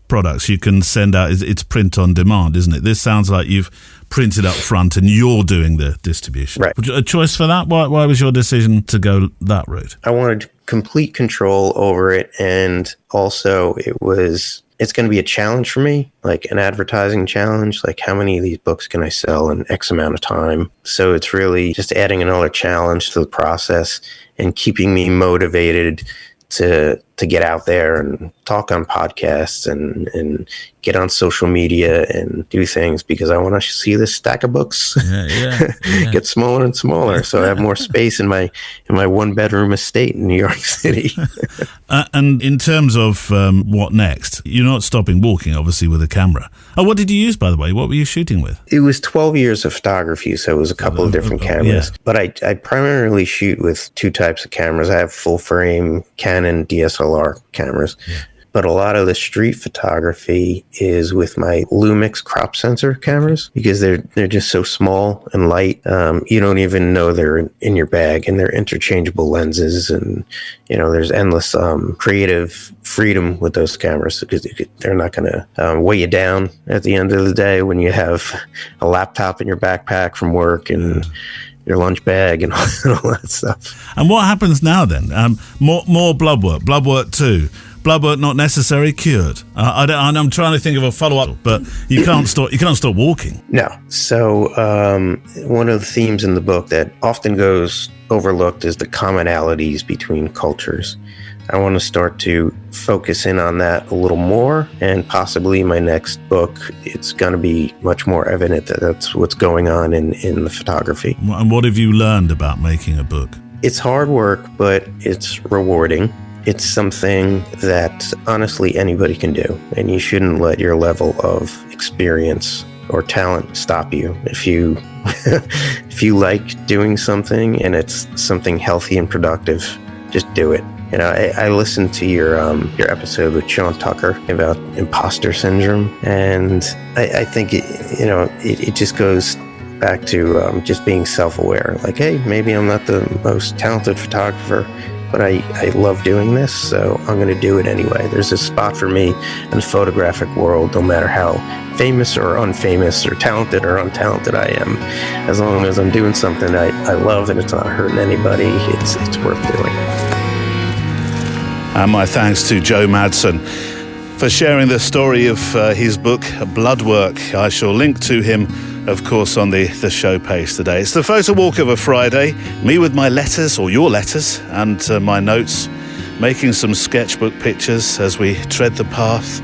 products you can send out. It's print on demand, isn't it? This sounds like you've printed up front and you're doing the distribution. Right. A choice for that? Why was your decision to go that route? I wanted complete control over it, and also it's going to be a challenge for me, like an advertising challenge. Like, how many of these books can I sell in X amount of time? So it's really just adding another challenge to the process and keeping me motivated to get out there and talk on podcasts and get on social media and do things, because I want to see this stack of books get smaller and smaller, so I have more space in my one-bedroom estate in New York City. And in terms of what next, you're not stopping walking, obviously, with a camera. Oh, what did you use, by the way? What were you shooting with? It was 12 years of photography, so it was a couple of different cameras. But I primarily shoot with two types of cameras. I have full-frame Canon DSLR cameras. But a lot of the street photography is with my Lumix crop sensor cameras, because they're just so small and light. You don't even know they're in your bag, and they're interchangeable lenses, and you know there's endless creative freedom with those cameras, because they're not going to weigh you down at the end of the day when you have a laptop in your backpack from work and your lunch bag and all that stuff. And what happens now then? More Bloodwork 2. Bloodwork not necessary, cured. I'm trying to think of a follow-up, but you can't stop walking. No. So one of the themes in the book that often goes overlooked is the commonalities between cultures. I want to start to focus in on that a little more, and possibly my next book, it's going to be much more evident that that's what's going on in the photography. And what have you learned about making a book? It's hard work, but it's rewarding. It's something that honestly anybody can do, and you shouldn't let your level of experience or talent stop you. If you if you like doing something and it's something healthy and productive, just do it. You know, I listened to your episode with Sean Tucker about imposter syndrome, and I think it just goes back to just being self-aware. Like, hey, maybe I'm not the most talented photographer, but I love doing this, so I'm going to do it anyway. There's a spot for me in the photographic world, no matter how famous or unfamous or talented or untalented I am. As long as I'm doing something I love and it's not hurting anybody, it's worth doing. And my thanks to Joe Madsen for sharing the story of his book, Bloodwork. I shall link to him, of course, on the show page today. It's the photo walk of a Friday, me with my letters, or your letters, and my notes, making some sketchbook pictures as we tread the path,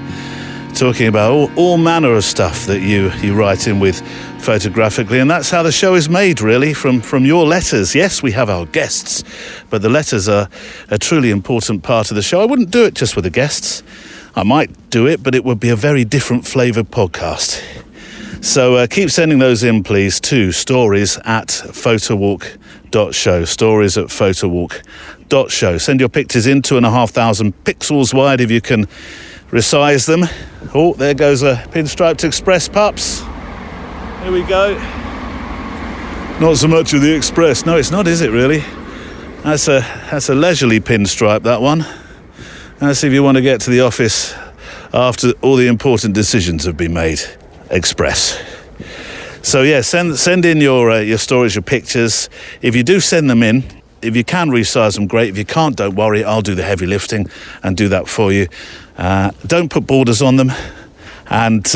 talking about all manner of stuff that you write in with photographically, and that's how the show is made, really, from your letters. Yes, we have our guests, but the letters are a truly important part of the show. I wouldn't do it just with the guests. I might do it, but it would be a very different flavoured podcast. So keep sending those in, please, to stories@photowalk.show, stories@photowalk.show. Send your pictures in 2,500 pixels wide if you can resize them. Oh, there goes a pinstriped Express, pups. Here we go. Not so much of the Express. No, it's not, is it, really? That's a leisurely pinstripe, that one. That's if you want to get to the office after all the important decisions have been made. Express. So yeah, send in your stories, your pictures. If you do send them in, if you can resize them, great. If you can't, don't worry. I'll do the heavy lifting and do that for you. Don't put borders on them. And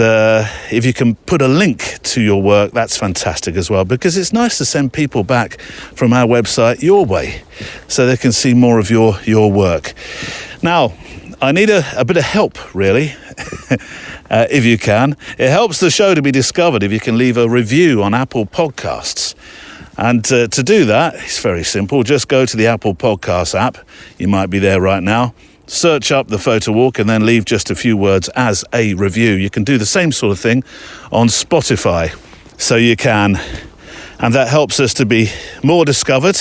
if you can put a link to your work, that's fantastic as well, because it's nice to send people back from our website your way so they can see more of your work. Now, I need a bit of help, really, if you can. It helps the show to be discovered if you can leave a review on Apple Podcasts. And to do that, it's very simple. Just go to the Apple Podcasts app. You might be there right now. Search up the Photo Walk and then leave just a few words as a review. You can do the same sort of thing on Spotify. So you can. And that helps us to be more discovered,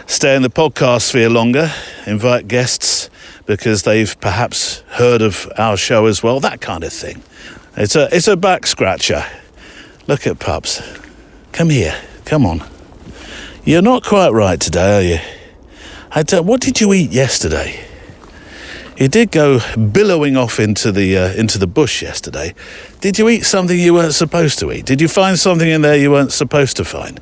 stay in the podcast sphere longer, invite guests because they've perhaps heard of our show as well, that kind of thing. It's a back scratcher. Look at pups. Come here. Come on. You're not quite right today, are you? What did you eat yesterday? You did go billowing off into the bush yesterday. Did you eat something you weren't supposed to eat? Did you find something in there you weren't supposed to find?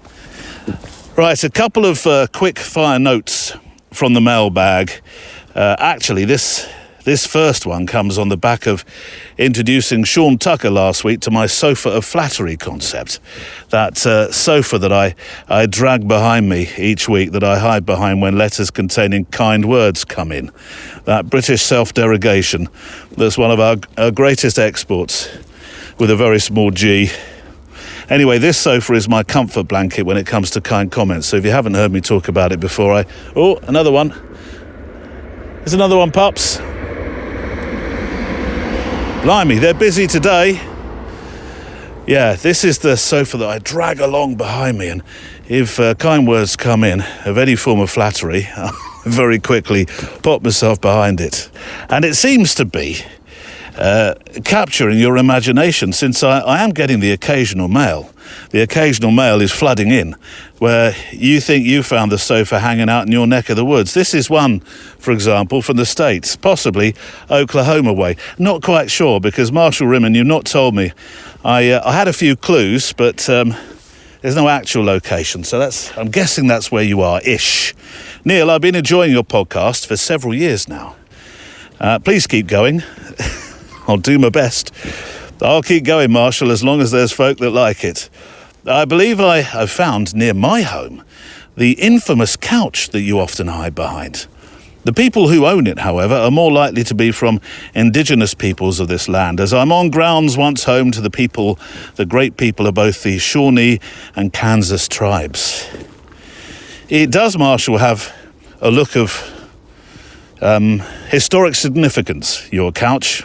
Right, a couple of quick fire notes from the mailbag. Actually, this first one comes on the back of introducing Sean Tucker last week to my sofa of flattery concept. That sofa that I drag behind me each week, that I hide behind when letters containing kind words come in. That British self-derogation that's one of our greatest exports, with a very small G. Anyway, this sofa is my comfort blanket when it comes to kind comments. So if you haven't heard me talk about it before, another one. There's another one, pups. Blimey, they're busy today. Yeah, this is the sofa that I drag along behind me, and if kind words come in of any form of flattery, I very quickly pop myself behind it. And it seems to be capturing your imagination, since I am getting the occasional mail. The occasional mail is flooding in, where you think you found the sofa hanging out in your neck of the woods. This is one, for example, from the States, possibly Oklahoma way. Not quite sure, because Marshal Rimann, you've not told me. I had a few clues, but there's no actual location, so I'm guessing that's where you are-ish. Neil, I've been enjoying your podcast for several years now. Please keep going. I'll do my best. I'll keep going, Marshall, as long as there's folk that like it. I believe I've found near my home the infamous couch that you often hide behind. The people who own it, however, are more likely to be from indigenous peoples of this land, as I'm on grounds once home to the great people of both the Shawnee and Kansas tribes. It does, Marshall, have a look of historic significance, your couch.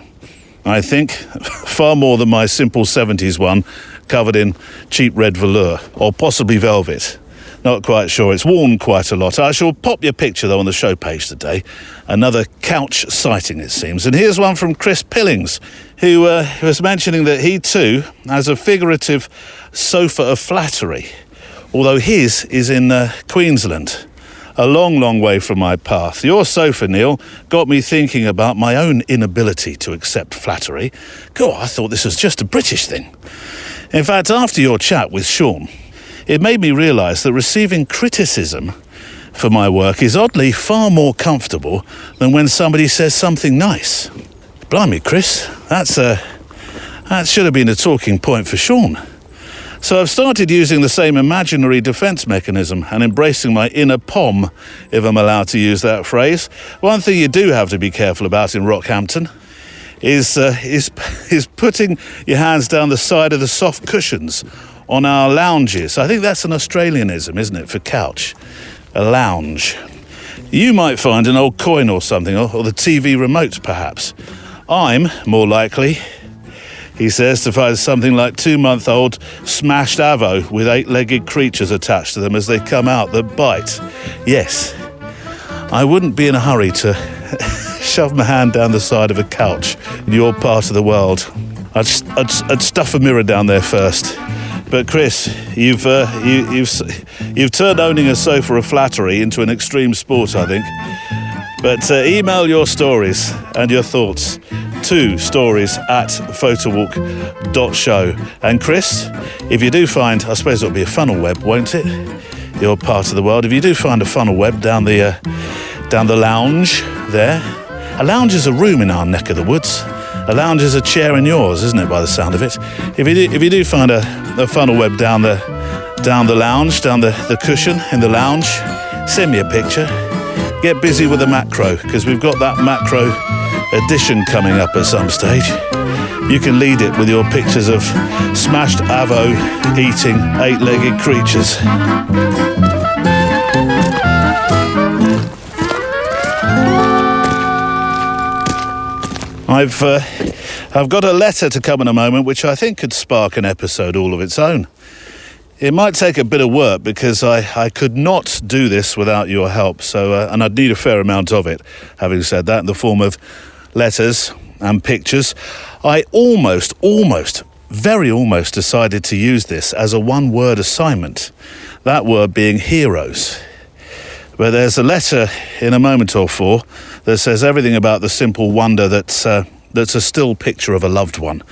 I think far more than my simple 70s one covered in cheap red velour, or possibly velvet. Not quite sure. It's worn quite a lot. I shall pop your picture, though, on the show page today. Another couch sighting, it seems. And here's one from Chris Pillings, who was mentioning that he, too, has a figurative sofa of flattery, although his is in Queensland, a long, long way from my path. Your sofa, Neil, got me thinking about my own inability to accept flattery. God, I thought this was just a British thing. In fact, after your chat with Sean, it made me realise that receiving criticism for my work is oddly far more comfortable than when somebody says something nice. Blimey, Chris, that should have been a talking point for Sean. So I've started using the same imaginary defence mechanism and embracing my inner POM, if I'm allowed to use that phrase. One thing you do have to be careful about in Rockhampton is putting your hands down the side of the soft cushions on our lounges. I think that's an Australianism, isn't it, for couch? A lounge. You might find an old coin or something, or the TV remote, perhaps. I'm more likely, he says, to find something like 2-month-old smashed avo with 8-legged creatures attached to them as they come out that bite. Yes, I wouldn't be in a hurry to shove my hand down the side of a couch in your part of the world. I'd stuff a mirror down there first. But Chris, you've turned owning a sofa of flattery into an extreme sport, I think. But email your stories and your thoughts to stories@photowalk.show. And Chris, if you do find, I suppose it'll be a funnel web, won't it? Your part of the world. If you do find a funnel web down the lounge there, a lounge is a room in our neck of the woods. A lounge is a chair in yours, isn't it, by the sound of it? If you do find a funnel web down the lounge, down the cushion in the lounge, send me a picture. Get busy with the macro, because we've got that macro edition coming up at some stage. You can lead it with your pictures of smashed avo eating 8-legged creatures. I've got a letter to come in a moment which I think could spark an episode all of its own. It might take a bit of work because I could not do this without your help, and I'd need a fair amount of it, having said that, in the form of letters and pictures. I very almost decided to use this as a one-word assignment, that word being heroes. But there's a letter in a moment or four that says everything about the simple wonder that's a still picture of a loved one.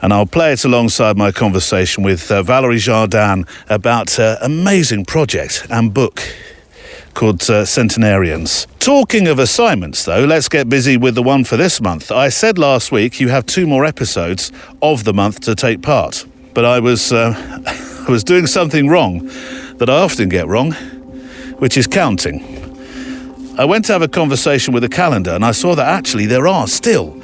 And I'll play it alongside my conversation with Valérie Jardin about an amazing project and book called Centenarians. Talking of assignments, though, let's get busy with the one for this month. I said last week you have 2 more episodes of the month to take part, but I was doing something wrong that I often get wrong, which is counting. I went to have a conversation with the calendar and I saw that actually there are still,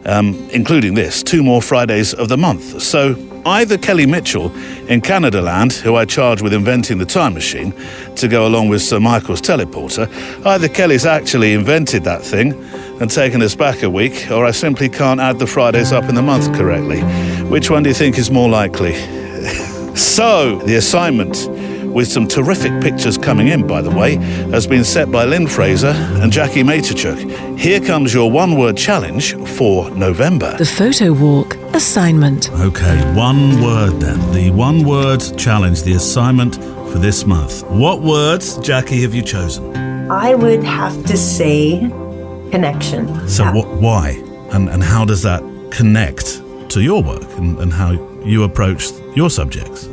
including this, 2 more Fridays of the month. So either Kelly Mitchell in Canada Land, who I charged with inventing the time machine to go along with Sir Michael's teleporter, either Kelly's actually invented that thing and taken us back a week, or I simply can't add the Fridays up in the month correctly. Which one do you think is more likely? So, the assignment, with some terrific pictures coming in, by the way, has been set by Lynn, Fraser and Jacquie Matechuk. Here comes your one-word challenge for November. The photo walk assignment. Okay, one word then. The one-word challenge, the assignment for this month. What words, Jacquie, have you chosen? I would have to say connection. So why? And how does that connect to your work and how you approach your subjects?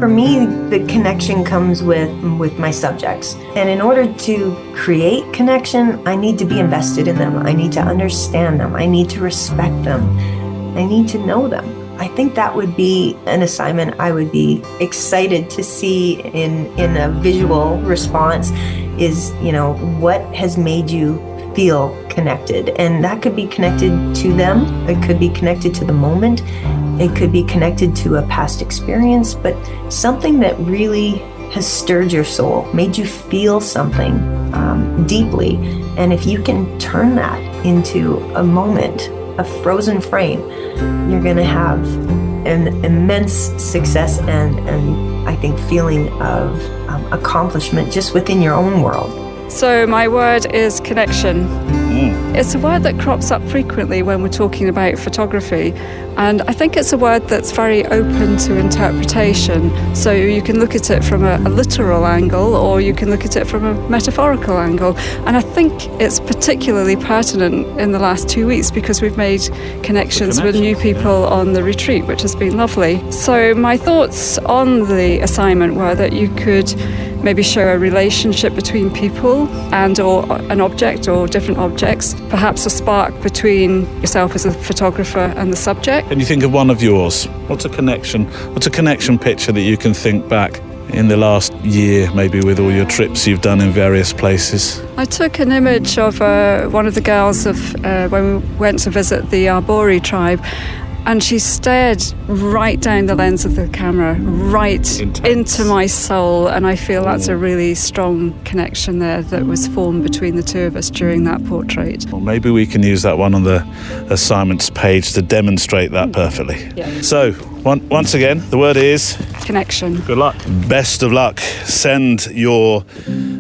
For me, the connection comes with my subjects. And in order to create connection, I need to be invested in them. I need to understand them. I need to respect them. I need to know them. I think that would be an assignment I would be excited to see in a visual response is, what has made you feel connected? And that could be connected to them. It could be connected to the moment. It could be connected to a past experience, but something that really has stirred your soul, made you feel something deeply. And if you can turn that into a moment, a frozen frame, you're going to have an immense success and I think feeling of accomplishment just within your own world. So my word is connection. It's a word that crops up frequently when we're talking about photography, and I think it's a word that's very open to interpretation. So you can look at it from a literal angle, or you can look at it from a metaphorical angle. And I think it's particularly pertinent in the last 2 weeks because we've made connections with new people on the retreat, which has been lovely. So my thoughts on the assignment were that you could maybe show a relationship between people and or an object or different objects, perhaps a spark between yourself as a photographer and the subject. Can you think of one of yours? What's a connection picture that you can think back in the last year, maybe with all your trips you've done in various places? I took an image of one of the girls when we went to visit the Arbori tribe, and she stared right down the lens of the camera, right into my soul. And I feel that's a really strong connection there that was formed between the two of us during that portrait. Well, maybe we can use that one on the assignments page to demonstrate that perfectly. Yeah. So, once again, the word is... connection. Good luck. Best of luck. Send your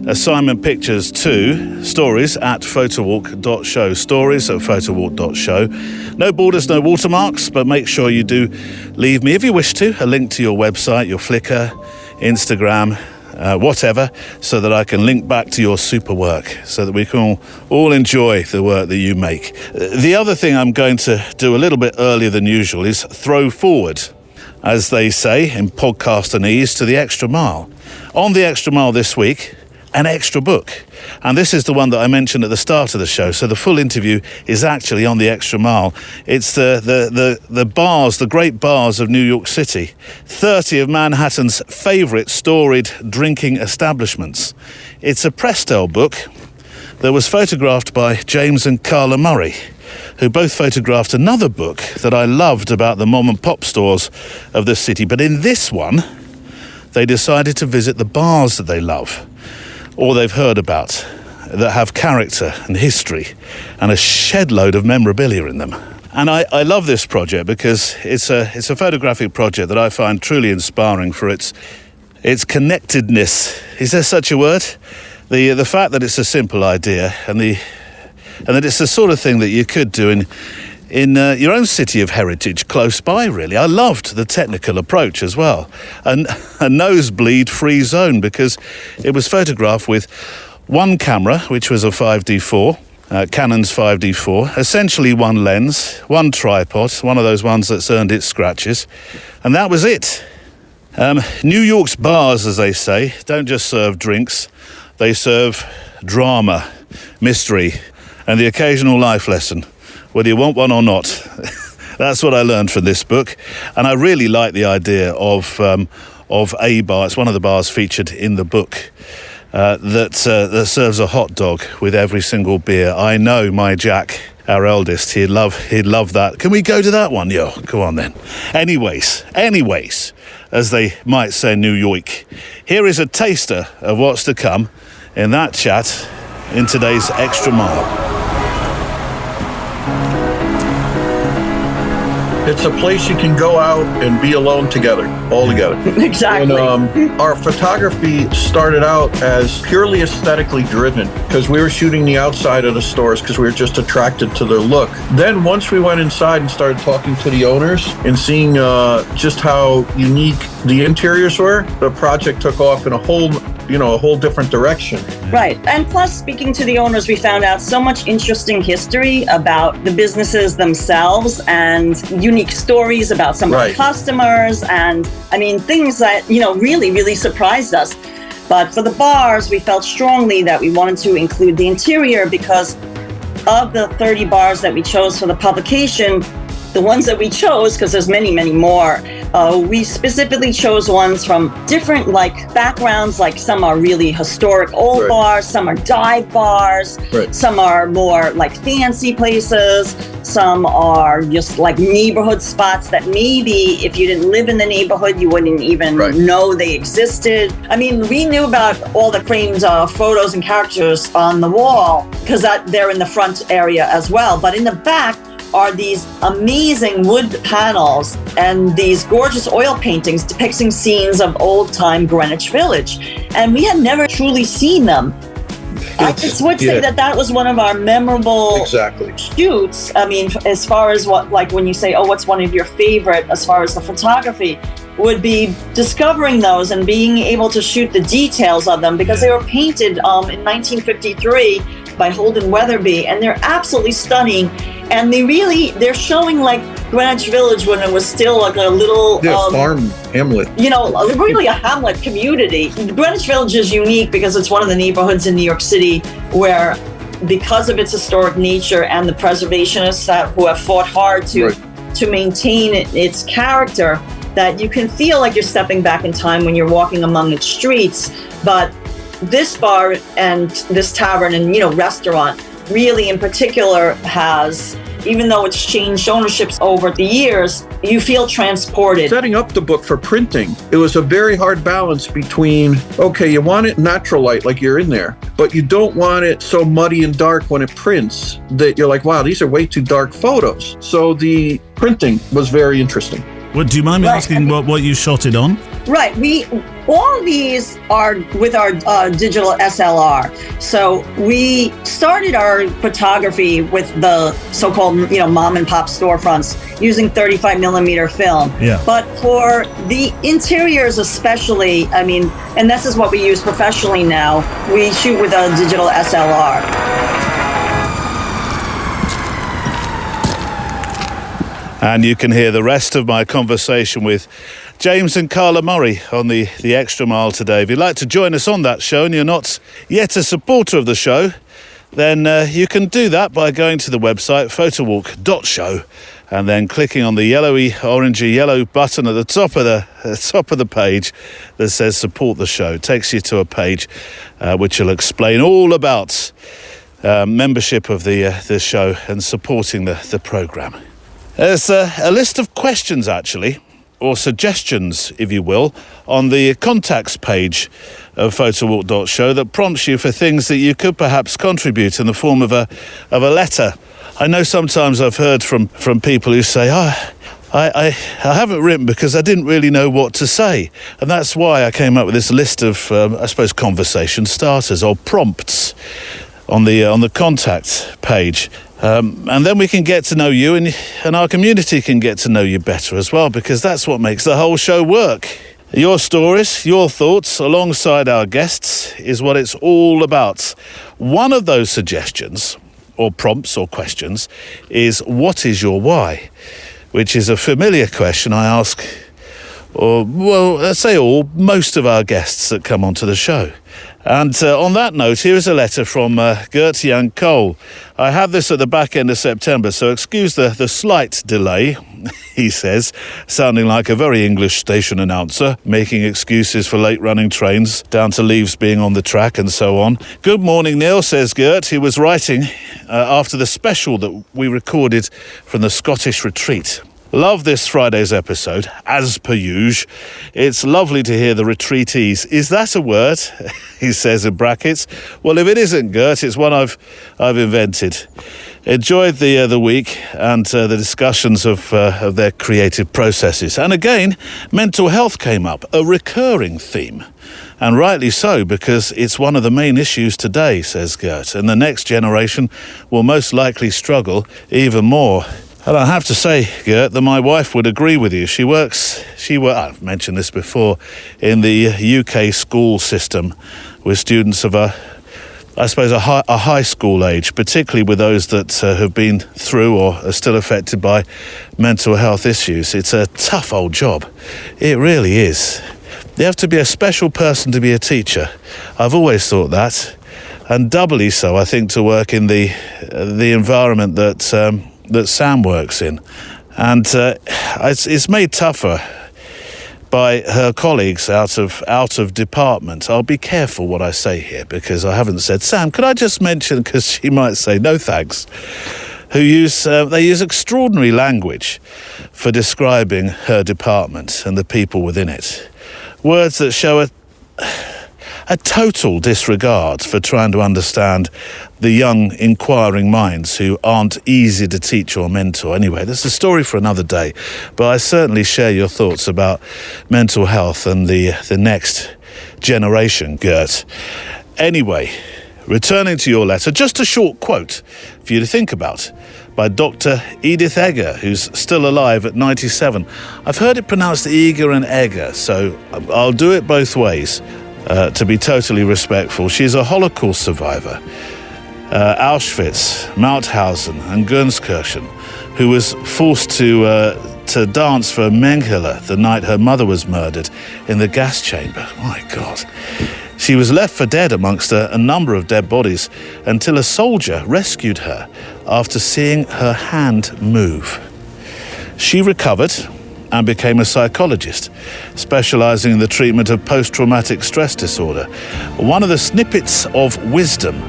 assignment pictures to stories@photowalk.show. Stories@photowalk.show. No borders, no watermarks, but make sure you do leave me, if you wish to, a link to your website, your Flickr, Instagram, whatever, so that I can link back to your super work, so that we can all enjoy the work that you make. The other thing I'm going to do a little bit earlier than usual is throw forward, as they say in podcastinese, to the extra mile. On the extra mile this week, an extra book. And this is the one that I mentioned at the start of the show. So the full interview is actually on the extra mile. It's the bars, the great bars of New York City. 30 of Manhattan's favourite storied drinking establishments. It's a Prestel book that was photographed by James and Karla Murray, who both photographed another book that I loved about the mom and pop stores of the city. But in this one, they decided to visit the bars that they love, or they've heard about, that have character and history and a shed load of memorabilia in them. And I love this project because it's a photographic project that I find truly inspiring for its connectedness. Is there such a word? The fact that it's a simple idea and that it's the sort of thing that you could do in your own city of heritage close by, really. I loved the technical approach as well. And a nosebleed-free zone, because it was photographed with one camera, which was a 5D4, Canon's 5D4, essentially one lens, one tripod, one of those ones that's earned its scratches, and that was it. New York's bars, as they say, don't just serve drinks, they serve drama, mystery, and the occasional life lesson, whether you want one or not. That's what I learned from this book, and I really like the idea of a bar. It's one of the bars featured in the book that serves a hot dog with every single beer. I know my Jack, our eldest, he'd love that. Can we go to that one? Yeah, go on then. Anyways, as they might say in New York, here is a taster of what's to come in that chat in today's Extra Mile. It's a place you can go out and be alone together, all together. Exactly. And our photography started out as purely aesthetically driven because we were shooting the outside of the stores because we were just attracted to their look. Then once we went inside and started talking to the owners and seeing just how unique the interiors were, the project took off in a whole a whole different direction. Right. And plus, speaking to the owners, we found out so much interesting history about the businesses themselves and unique stories about some of the customers. And I mean, things that, really, really surprised us. But for the bars, we felt strongly that we wanted to include the interior because of the 30 bars that we chose for the publication, the ones that we chose, because there's many, many more, we specifically chose ones from different backgrounds. Like some are really historic old bars, some are dive bars, some are more fancy places, some are just neighborhood spots that maybe if you didn't live in the neighborhood, you wouldn't even know they existed. I mean, we knew about all the framed photos and characters on the wall because they're in the front area as well. But in the back are these amazing wood panels and these gorgeous oil paintings depicting scenes of old-time Greenwich Village. And we had never truly seen them. I would say that was one of our memorable shoots. I mean, as far as when you say, what's one of your favorite as far as the photography, would be discovering those and being able to shoot the details of them because they were painted in 1953 by Holden Weatherby, and they're absolutely stunning. And they're showing Greenwich Village when it was still a little farm hamlet. Really a hamlet community. Greenwich Village is unique because it's one of the neighborhoods in New York City where, because of its historic nature and the preservationists who have fought hard to maintain its character, that you can feel like you're stepping back in time when you're walking among its streets. But this bar and this tavern and restaurant really in particular has, even though it's changed ownerships over the years, you feel transported. Setting up the book for printing, it was a very hard balance between, you want it natural light like you're in there, but you don't want it so muddy and dark when it prints that you're like, wow, these are way too dark photos. So the printing was very interesting. Well, do you mind me asking what you shot it on? Right. All these are with our digital SLR. So we started our photography with the so-called, mom and pop storefronts using 35 millimeter film. Yeah. But for the interiors especially, I mean, and this is what we use professionally now, we shoot with a digital SLR. And you can hear the rest of my conversation with James and Karla Murray on the Extra Mile today. If you'd like to join us on that show and you're not yet a supporter of the show, then you can do that by going to the website photowalk.show and then clicking on the yellowy, orangey yellow button at the top of the page that says support the show. It takes you to a page which will explain all about membership of the show and supporting the programme. There's a list of questions, actually, or suggestions, if you will, on the contacts page of photowalk.show that prompts you for things that you could perhaps contribute in the form of a letter. I know sometimes I've heard from people who say, I haven't written because I didn't really know what to say. And that's why I came up with this list of, I suppose, conversation starters or prompts on the contact page. And then we can get to know you and our community can get to know you better as well, because that's what makes the whole show work. Your stories, your thoughts, alongside our guests, is what it's all about. One of those suggestions, or prompts or questions, is what is your why? Which is a familiar question I ask, most of our guests that come onto the show. And on that note, here is a letter from Gert Jan Cole. I have this at the back end of September, so excuse the slight delay, he says, sounding like a very English station announcer, making excuses for late-running trains, down to leaves being on the track and so on. Good morning, Neil, says Gert. He was writing after the special that we recorded from the Scottish retreat. Love this Friday's episode, as per usual. It's lovely to hear the retreatees. Is that a word? He says in brackets. Well, if it isn't, Gert, it's one I've invented. Enjoyed the week and the discussions of their creative processes. And again, mental health came up, a recurring theme. And rightly so, because it's one of the main issues today, says Gert. And the next generation will most likely struggle even more. And I have to say, Gert, that my wife would agree with you. I've mentioned this before, in the UK school system with students of a high school age, particularly with those that have been through or are still affected by mental health issues. It's a tough old job. It really is. You have to be a special person to be a teacher. I've always thought that. And doubly so, I think, to work in the environment that Sam works in. And it's made tougher by her colleagues out of department. I'll be careful what I say here, because I haven't said, Sam, could I just mention, because she might say no thanks, they use extraordinary language for describing her department and the people within it. Words that show a total disregard for trying to understand the young, inquiring minds who aren't easy to teach or mentor. Anyway, that's a story for another day, but I certainly share your thoughts about mental health and the next generation, Gert. Anyway, returning to your letter, just a short quote for you to think about by Dr. Edith Egger, who's still alive at 97. I've heard it pronounced Eger and Egger, so I'll do it both ways. To be totally respectful, she's a Holocaust survivor, Auschwitz, Mauthausen and Gunskirchen, who was forced to dance for Mengele the night her mother was murdered in the gas chamber. My God. She was left for dead amongst a number of dead bodies until a soldier rescued her after seeing her hand move. She recovered and became a psychologist, specializing in the treatment of post-traumatic stress disorder. One of the snippets of wisdom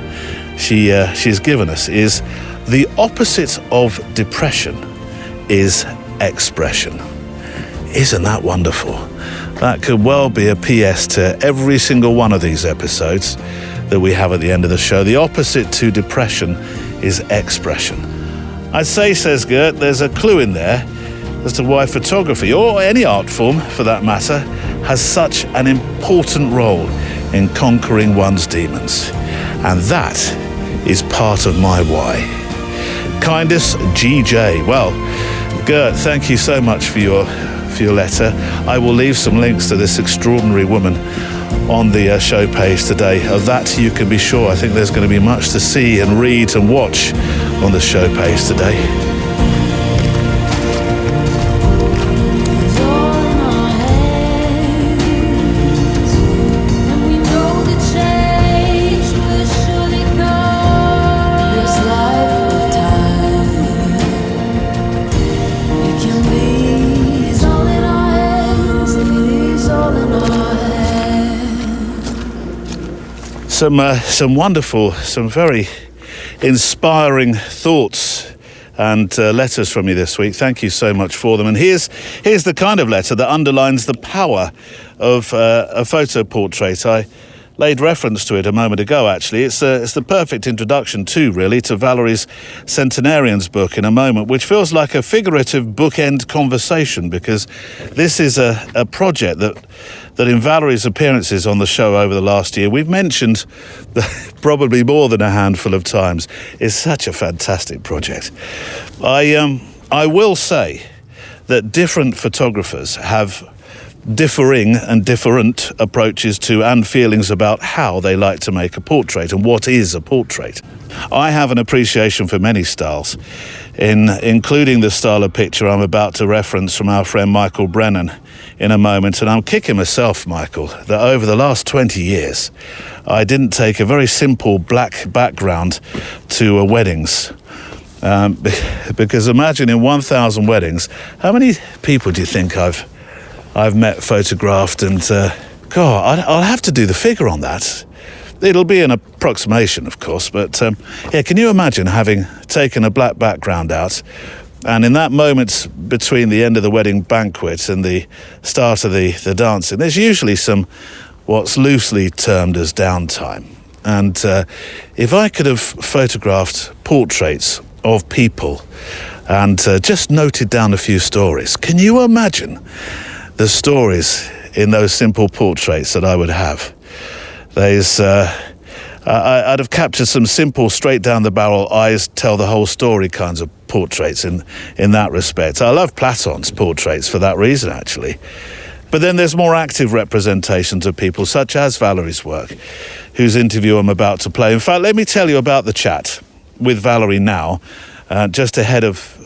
she's given us is the opposite of depression is expression. Isn't that wonderful? That could well be a PS to every single one of these episodes that we have at the end of the show. The opposite to depression is expression. I'd say, says Gert, there's a clue in there as to why photography, or any art form for that matter, has such an important role in conquering one's demons. And that is part of my why. Kindest GJ. Well, Gert, thank you so much for your letter. I will leave some links to this extraordinary woman on the show page today. Of that you can be sure. I think there's going to be much to see and read and watch on the show page today. Some wonderful, some very inspiring thoughts and letters from you this week. Thank you so much for them. And here's the kind of letter that underlines the power of a photo portrait. I laid reference to it a moment ago, actually. It's the perfect introduction too, really, to Valerie's Centenarians book in a moment, which feels like a figurative bookend conversation, because this is a project that in Valerie's appearances on the show over the last year, we've mentioned probably more than a handful of times. It's such a fantastic project. I will say that different photographers have differing and different approaches to and feelings about how they like to make a portrait and what is a portrait. I have an appreciation for many styles, including the style of picture I'm about to reference from our friend Michael Brennan in a moment. And I'm kicking myself, Michael, that over the last 20 years, I didn't take a very simple black background to weddings. Because imagine in 1,000 weddings, how many people do you think I've met, photographed, and God, I'll have to do the figure on that. It'll be an approximation, of course, but yeah, can you imagine having taken a black background out, and in that moment between the end of the wedding banquet and the start of the dancing, there's usually some what's loosely termed as downtime. And if I could have photographed portraits of people and just noted down a few stories, can you imagine the stories in those simple portraits that I would have? I'd have captured some simple, straight down the barrel, eyes tell the whole story kinds of portraits in that respect. I love Platon's portraits for that reason, actually. But then there's more active representations of people, such as Valerie's work, whose interview I'm about to play. In fact, let me tell you about the chat with Valerie now, just ahead of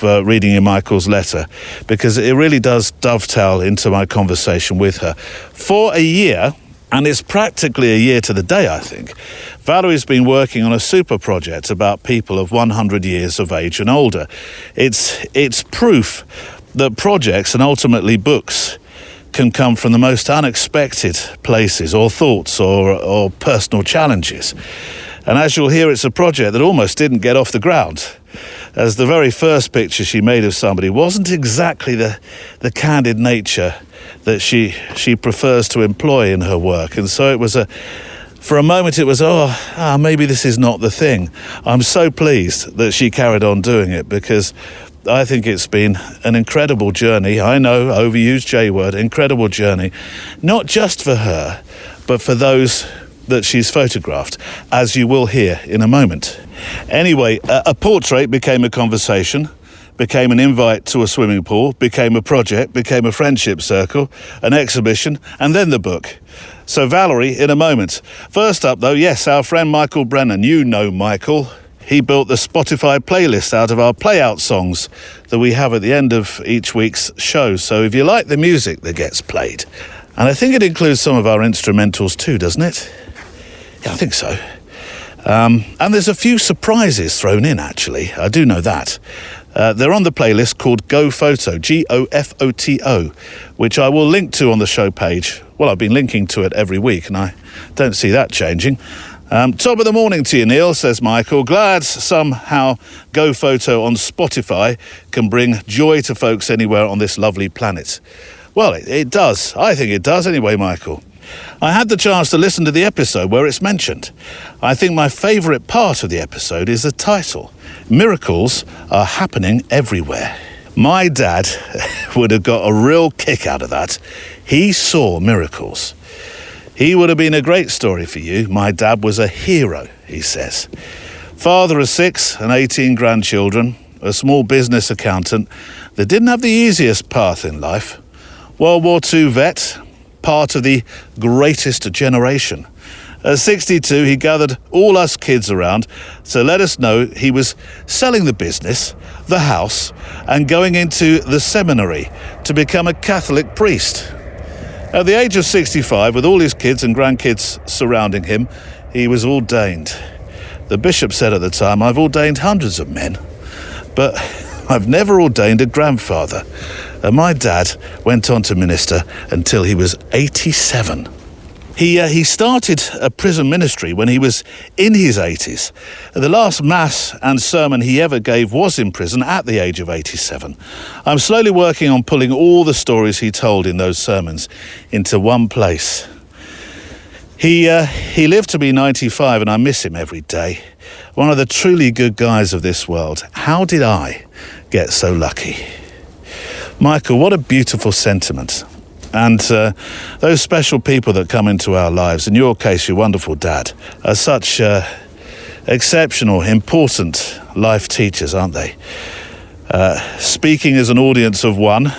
reading in Michael's letter, because it really does dovetail into my conversation with her. For a year, and it's practically a year to the day, I think, Valerie's been working on a super project about people of 100 years of age and older. It's proof that projects and ultimately books can come from the most unexpected places or thoughts or personal challenges. And as you'll hear, it's a project that almost didn't get off the ground, as the very first picture she made of somebody wasn't exactly the candid nature that she prefers to employ in her work. And so it was for a moment it was, maybe this is not the thing. I'm so pleased that she carried on doing it, because I think it's been an incredible journey. I know, overused J word, incredible journey, not just for her, but for those that she's photographed, as you will hear in a moment. Anyway, a portrait became a conversation, became an invite to a swimming pool, became a project, became a friendship circle, an exhibition, and then the book. So Valerie, in a moment. First up, though, yes, our friend Michael Brennan. You know Michael. He built the Spotify playlist out of our playout songs that we have at the end of each week's show. So if you like the music that gets played, and I think it includes some of our instrumentals too, doesn't it? Yeah, I think so. And there's a few surprises thrown in, actually. I do know that. They're on the playlist called Go Photo, GOFOTO, which I will link to on the show page. Well, I've been linking to it every week, and I don't see that changing. Top of the morning to you, Neil, says Michael. Glad somehow Go Photo on Spotify can bring joy to folks anywhere on this lovely planet. Well, it does. I think it does anyway, Michael. I had the chance to listen to the episode where it's mentioned. I think my favourite part of the episode is the title. Miracles are happening everywhere. My dad would have got a real kick out of that. He saw miracles. He would have been a great story for you. My dad was a hero, he says. Father of 6 and 18 grandchildren, a small business accountant that didn't have the easiest path in life. World War II vet, part of the greatest generation. At 62, he gathered all us kids around to let us know he was selling the business, the house, and going into the seminary to become a Catholic priest. At the age of 65, with all his kids and grandkids surrounding him, he was ordained. The bishop said at the time, "I've ordained hundreds of men, but I've never ordained a grandfather." And my dad went on to minister until he was 87. He started a prison ministry when he was in his 80s. The last mass and sermon he ever gave was in prison at the age of 87. I'm slowly working on pulling all the stories he told in those sermons into one place. He lived to be 95, and I miss him every day. One of the truly good guys of this world. How did I get so lucky? Michael, what a beautiful sentiment. And those special people that come into our lives, in your case, your wonderful dad, are such exceptional, important life teachers, aren't they? Speaking as an audience of one,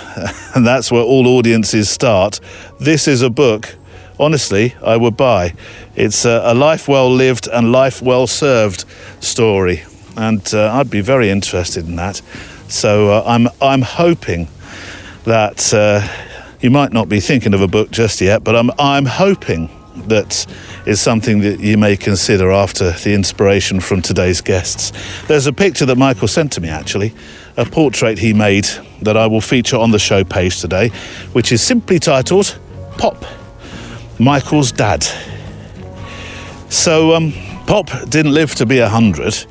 and that's where all audiences start, this is a book, honestly, I would buy. It's a life well lived and life well served story, and I'd be very interested in that. So I'm hoping that you might not be thinking of a book just yet, but I'm hoping that is something that you may consider after the inspiration from today's guests. There's a picture that Michael sent to me, actually, a portrait he made that I will feature on the show page today, which is simply titled Pop, Michael's Dad. So Pop didn't live to be 100,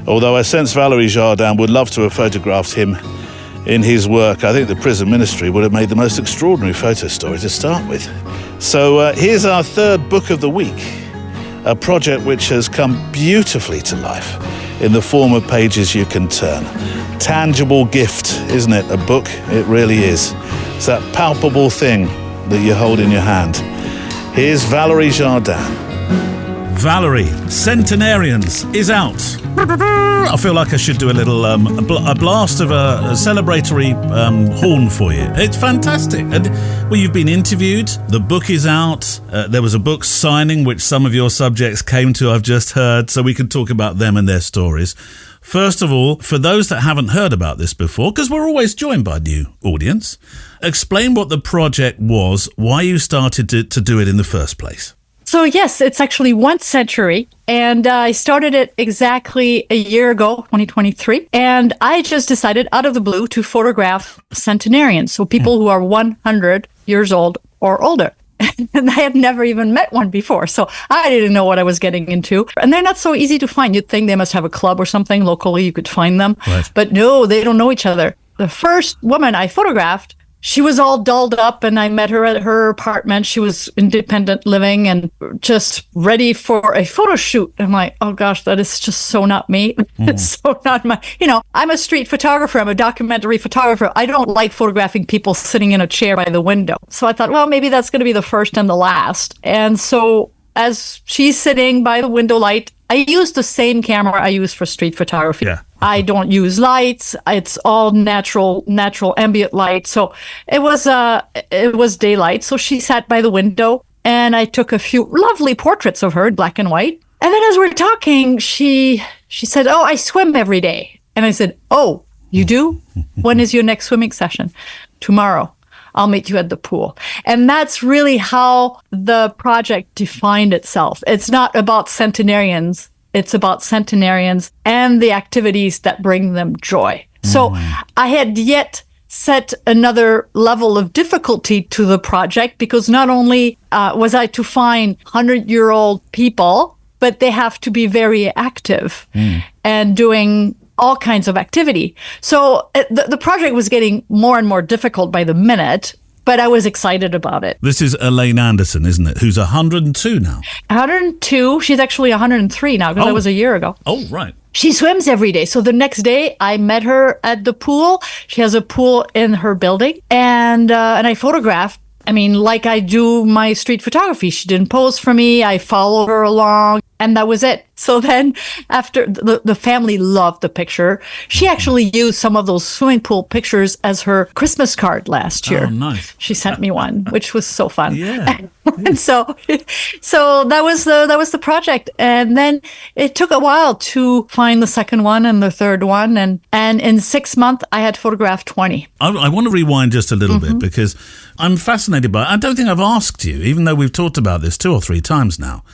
although I sense Valérie Jardin would love to have photographed him in his work. I think the prison ministry would have made the most extraordinary photo story to start with. So here's our third book of the week, a project which has come beautifully to life in the form of pages you can turn. Tangible gift, isn't it? A book, it really is. It's that palpable thing that you hold in your hand. Here's Valérie Jardin. Valérie, Centenarians is out. I feel like I should do a little a blast of a celebratory horn for you. It's fantastic. And well, you've been interviewed. The book is out. There was a book signing which some of your subjects came to, I've just heard, so we can talk about them and their stories. First of all, for those that haven't heard about this before, because we're always joined by new audience, explain what the project was, why you started to do it in the first place. So yes, it's actually 1 century, and I started it exactly a year ago, 2023, and I just decided out of the blue to photograph centenarians, so people who are 100 years old or older. And I had never even met one before, so I didn't know what I was getting into. And they're not so easy to find. You'd think they must have a club or something locally, you could find them. Right. But no, they don't know each other. The first woman I photographed, she was all dolled up, and I met her at her apartment. She was independent living and just ready for a photo shoot. I'm like, oh gosh, that is just so not me. It's so not my, I'm a street photographer. I'm a documentary photographer. I don't like photographing people sitting in a chair by the window. So I thought, well, maybe that's going to be the first and the last. And so as she's sitting by the window light, I use the same camera I use for street photography. Yeah. I don't use lights. It's all natural ambient light. So it was daylight. So she sat by the window, and I took a few lovely portraits of her in black and white. And then as we're talking, she said, "Oh, I swim every day." And I said, "Oh, you do? When is your next swimming session?" "Tomorrow. I'll meet you at the pool." And that's really how the project defined itself. It's not about centenarians. It's about centenarians and the activities that bring them joy. So I had yet set another level of difficulty to the project, because not only was I to find 100-year-old people, but they have to be very active and doing all kinds of activity. So the project was getting more and more difficult by the minute, but I was excited about it. This is Elaine Anderson, isn't it? Who's 102 now? 102. She's actually 103 now, because that was a year ago. Oh, right. She swims every day. So the next day I met her at the pool. She has a pool in her building, and I photographed. I mean, like I do my street photography. She didn't pose for me. I followed her along, and that was it. So then after the family loved the picture, she actually used some of those swimming pool pictures as her Christmas card last year. Oh, nice. She sent me one, which was so fun. Yeah. And so that was the project. And then it took a while to find the second one and the third one. And in 6 months, I had photographed 20. I want to rewind just a little bit, because I'm fascinated by it. I don't think I've asked you, even though we've talked about this 2 or 3 times now.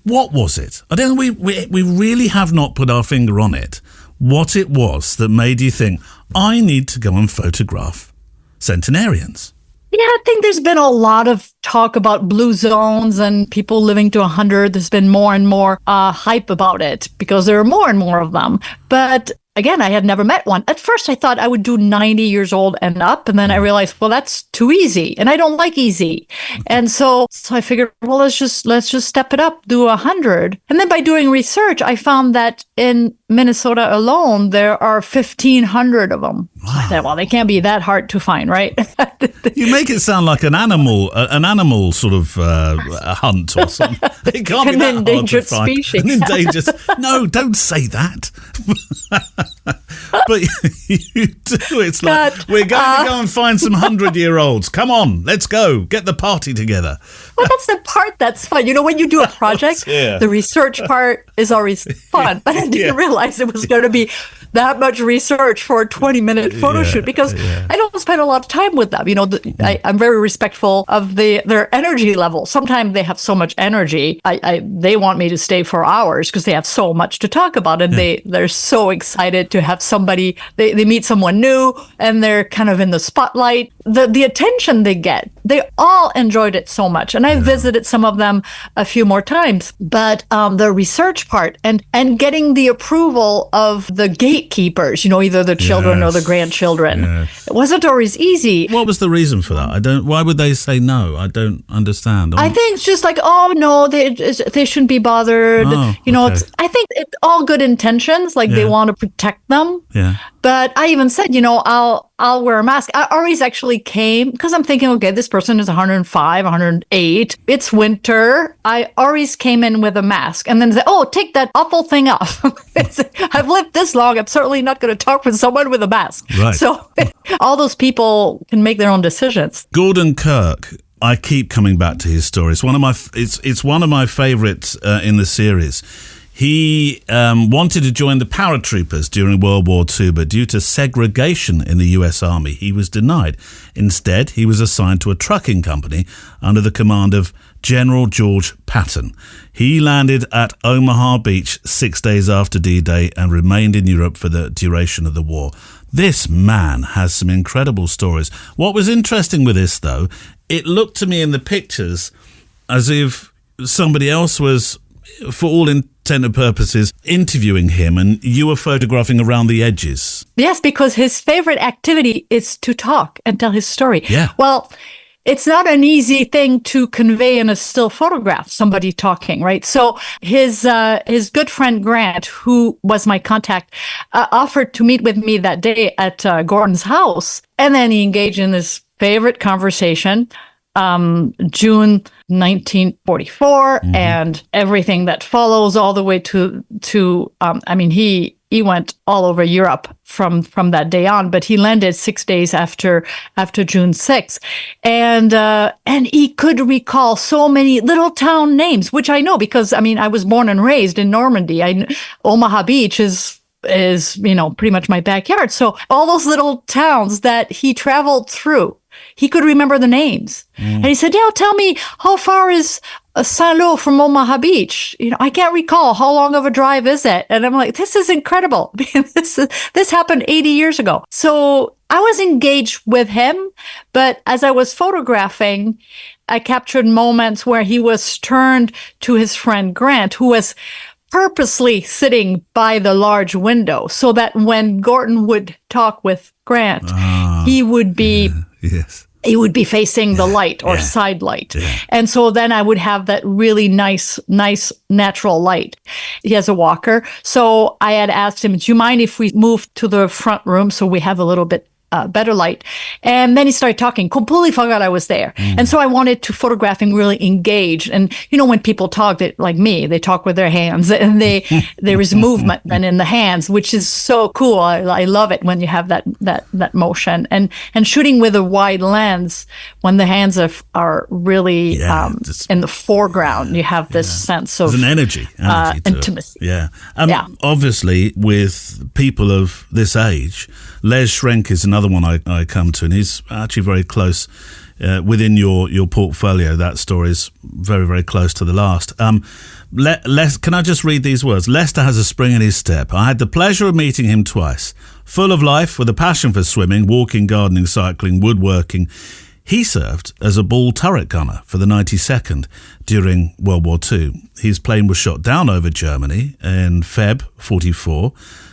What was it? I don't think we really have not put our finger on it. What it was that made you think, I need to go and photograph centenarians? Yeah, I think there's been a lot of talk about blue zones and people living to 100. There's been more and more hype about it, because there are more and more of them. But again, I had never met one. At first, I thought I would do 90 years old and up. And then I realized, well, that's too easy. And I don't like easy. And so I figured, well, let's just step it up, do 100. And then by doing research, I found that in Minnesota alone, there are 1,500 of them. Wow. So I said, well, they can't be that hard to find, right? You make it sound like an animal sort of hunt or something. It can't be that hard to find. An endangered species. An endangered. No, don't say that. But you do. It's like, we're going to go and find some 100-year-olds. Come on, let's go. Get the party together. Well, that's the part that's fun. When you do a project, the research part is always fun. But I didn't realize it was going to be that much research for a 20-minute photo shoot, because I don't spend a lot of time with them. I'm very respectful of their energy level. Sometimes they have so much energy. They want me to stay for hours because they have so much to talk about, and they're so excited to have somebody. They meet someone new, and they're kind of in the spotlight. The attention they get, they all enjoyed it so much. And I visited some of them a few more times. But the research part and getting the approval of the gatekeepers, either the children or the grandchildren, it wasn't always easy. What was the reason for that? Why would they say no? I don't understand. I think it's just like, oh no, they shouldn't be bothered. Okay. I think it's all good intentions. Like they want to protect them. Yeah. But I even said, I'll wear a mask. I always actually came because I'm thinking, okay, this person is 105, 108. It's winter. I always came in with a mask and then say, oh, take that awful thing off. I've lived this long. I'm certainly not going to talk with someone with a mask. Right. So all those people can make their own decisions. Gordon Kirk, I keep coming back to his story. It's one of my favorites in the series. He wanted to join the paratroopers during World War II, but due to segregation in the US Army, he was denied. Instead, he was assigned to a trucking company under the command of General George Patton. He landed at Omaha Beach 6 days after D-Day and remained in Europe for the duration of the war. This man has some incredible stories. What was interesting with this, though, it looked to me in the pictures as if somebody else was, for all intents and purposes, interviewing him and you were photographing around the edges. Yes, because his favorite activity is to talk and tell his story. Yeah. Well, it's not an easy thing to convey in a still photograph, somebody talking, right? So his good friend Grant, who was my contact, offered to meet with me that day at Gordon's house. And then he engaged in this favorite conversation, June 1944, and everything that follows all the way to he went all over Europe from that day on, but he landed 6 days after June 6th. And he could recall so many little town names, which I know because, I was born and raised in Normandy. Omaha Beach is pretty much my backyard. So all those little towns that he traveled through, he could remember the names. And he said, tell me, how far is Saint-Lô from Omaha Beach? I can't recall. How long of a drive is it? And I'm like, this is incredible. This happened 80 years ago. So I was engaged with him, but as I was photographing, I captured moments where he was turned to his friend Grant, who was purposely sitting by the large window so that when Gordon would talk with Grant, he would be he would be facing the light or side light. Yeah. And so then I would have that really nice natural light. He has a walker. So I had asked him, do you mind if we move to the front room so we have a little bit better light? And then he started talking, completely forgot I was there. And so I wanted to photograph him really engaged. And when people talk, like me, they talk with their hands and there is movement then in the hands, which is so cool. I love it when you have that motion and shooting with a wide lens when the hands are really in the foreground, you have this sense of an energy intimacy. Obviously with people of this age, Les Schrenk is another one I come to, and he's actually very close within your portfolio. That story is very, very close to the last. Can I just read these words? Lester has a spring in his step. I had the pleasure of meeting him twice. Full of life, with a passion for swimming, walking, gardening, cycling, woodworking. He served as a ball turret gunner for the 92nd during World War II. His plane was shot down over Germany in Feb 44.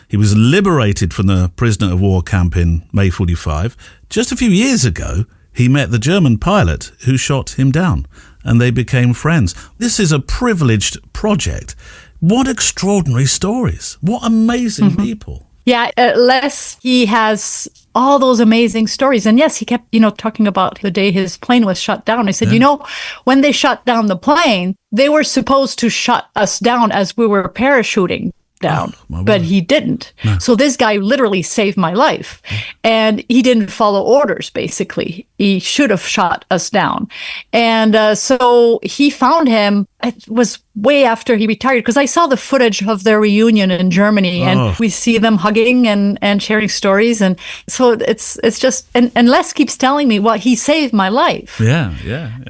He was liberated from the prisoner of war camp in May 45. Just a few years ago, he met the German pilot who shot him down, and they became friends. This is a privileged project. What extraordinary stories. What amazing people. Yeah, Les, he has all those amazing stories. And yes, he kept, talking about the day his plane was shut down. I said, when they shut down the plane, they were supposed to shut us down as we were parachuting down, but he didn't. No. So this guy literally saved my life, and he didn't follow orders. Basically, he should have shot us down, and so he found him. It was way after he retired because I saw the footage of their reunion in Germany, and we see them hugging and sharing stories, and so it's just and Les keeps telling me, well, he saved my life. Yeah.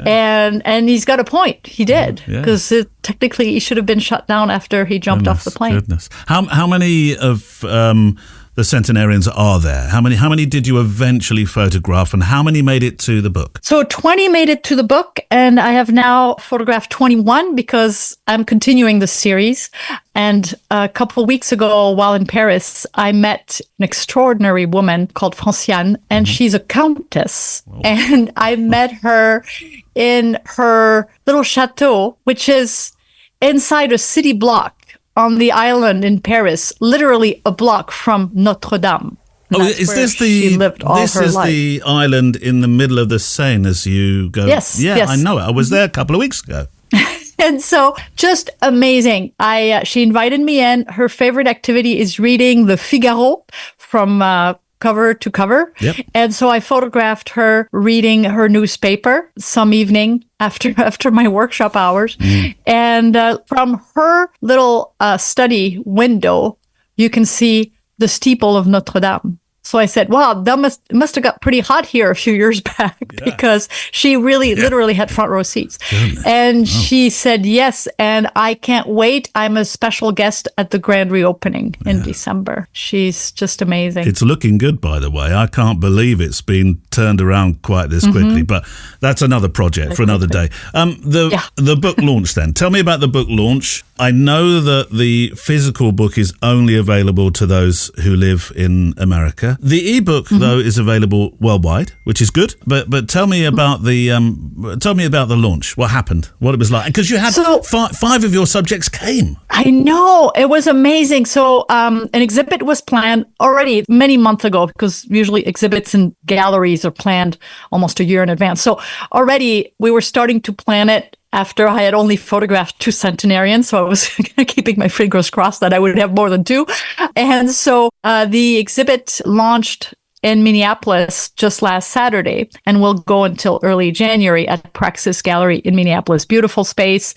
And he's got a point. He did because technically he should have been shut down after he jumped off the plane. Goodness. How many of the centenarians are there? How many did you eventually photograph, and how many made it to the book? So 20 made it to the book, and I have now photographed 21 because I'm continuing the series. And a couple of weeks ago, while in Paris, I met an extraordinary woman called Franciane, and she's a countess. Oh. And I met her in her little chateau, which is inside a city block on the island in Paris, literally a block from Notre Dame. Oh, That's is where this she lived all this her is life. the island in the middle of the Seine as you go? Yes, Yeah, yes. I know it. I was there a couple of weeks ago. And so just amazing. She invited me in. Her favorite activity is reading the Figaro from cover to cover. Yep. And so I photographed her reading her newspaper some evening after my workshop hours. And from her little study window, you can see the steeple of Notre Dame. So I said, wow, that must have got pretty hot here a few years back because she really literally had front row seats. And she said, yes, and I can't wait. I'm a special guest at the grand reopening in December. She's just amazing. It's looking good, by the way. I can't believe it's been turned around quite this quickly, but that's another project for another day. The book launch then. Tell me about the book launch. I know that the physical book is only available to those who live in America. The ebook, though, is available worldwide, which is good. But tell me about the launch. What happened? What it was like? Because you had five of your subjects came. I know. It was amazing. So an exhibit was planned already many months ago because usually exhibits in galleries are planned almost a year in advance. So already we were starting to plan it after I had only photographed 2 centenarians. So I was keeping my fingers crossed that I would have more than 2. And so the exhibit launched in Minneapolis just last Saturday and will go until early January at Praxis Gallery in Minneapolis. Beautiful space.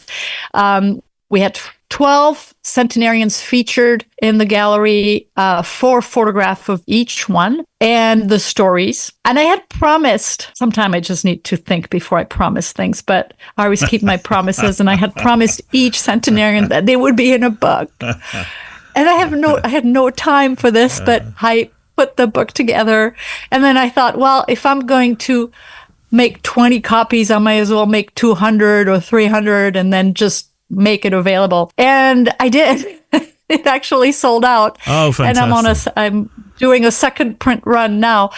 We had 12 centenarians featured in the gallery, 4 photographs of each one, and the stories. And I had promised, sometime I just need to think before I promise things, but I always keep my promises, and I had promised each centenarian that they would be in a book. And I had no time for this, but I put the book together. And then I thought, well, if I'm going to make 20 copies, I might as well make 200 or 300 and then just make it available. And I did. It actually sold out. Oh, fantastic. And I'm doing a second print run now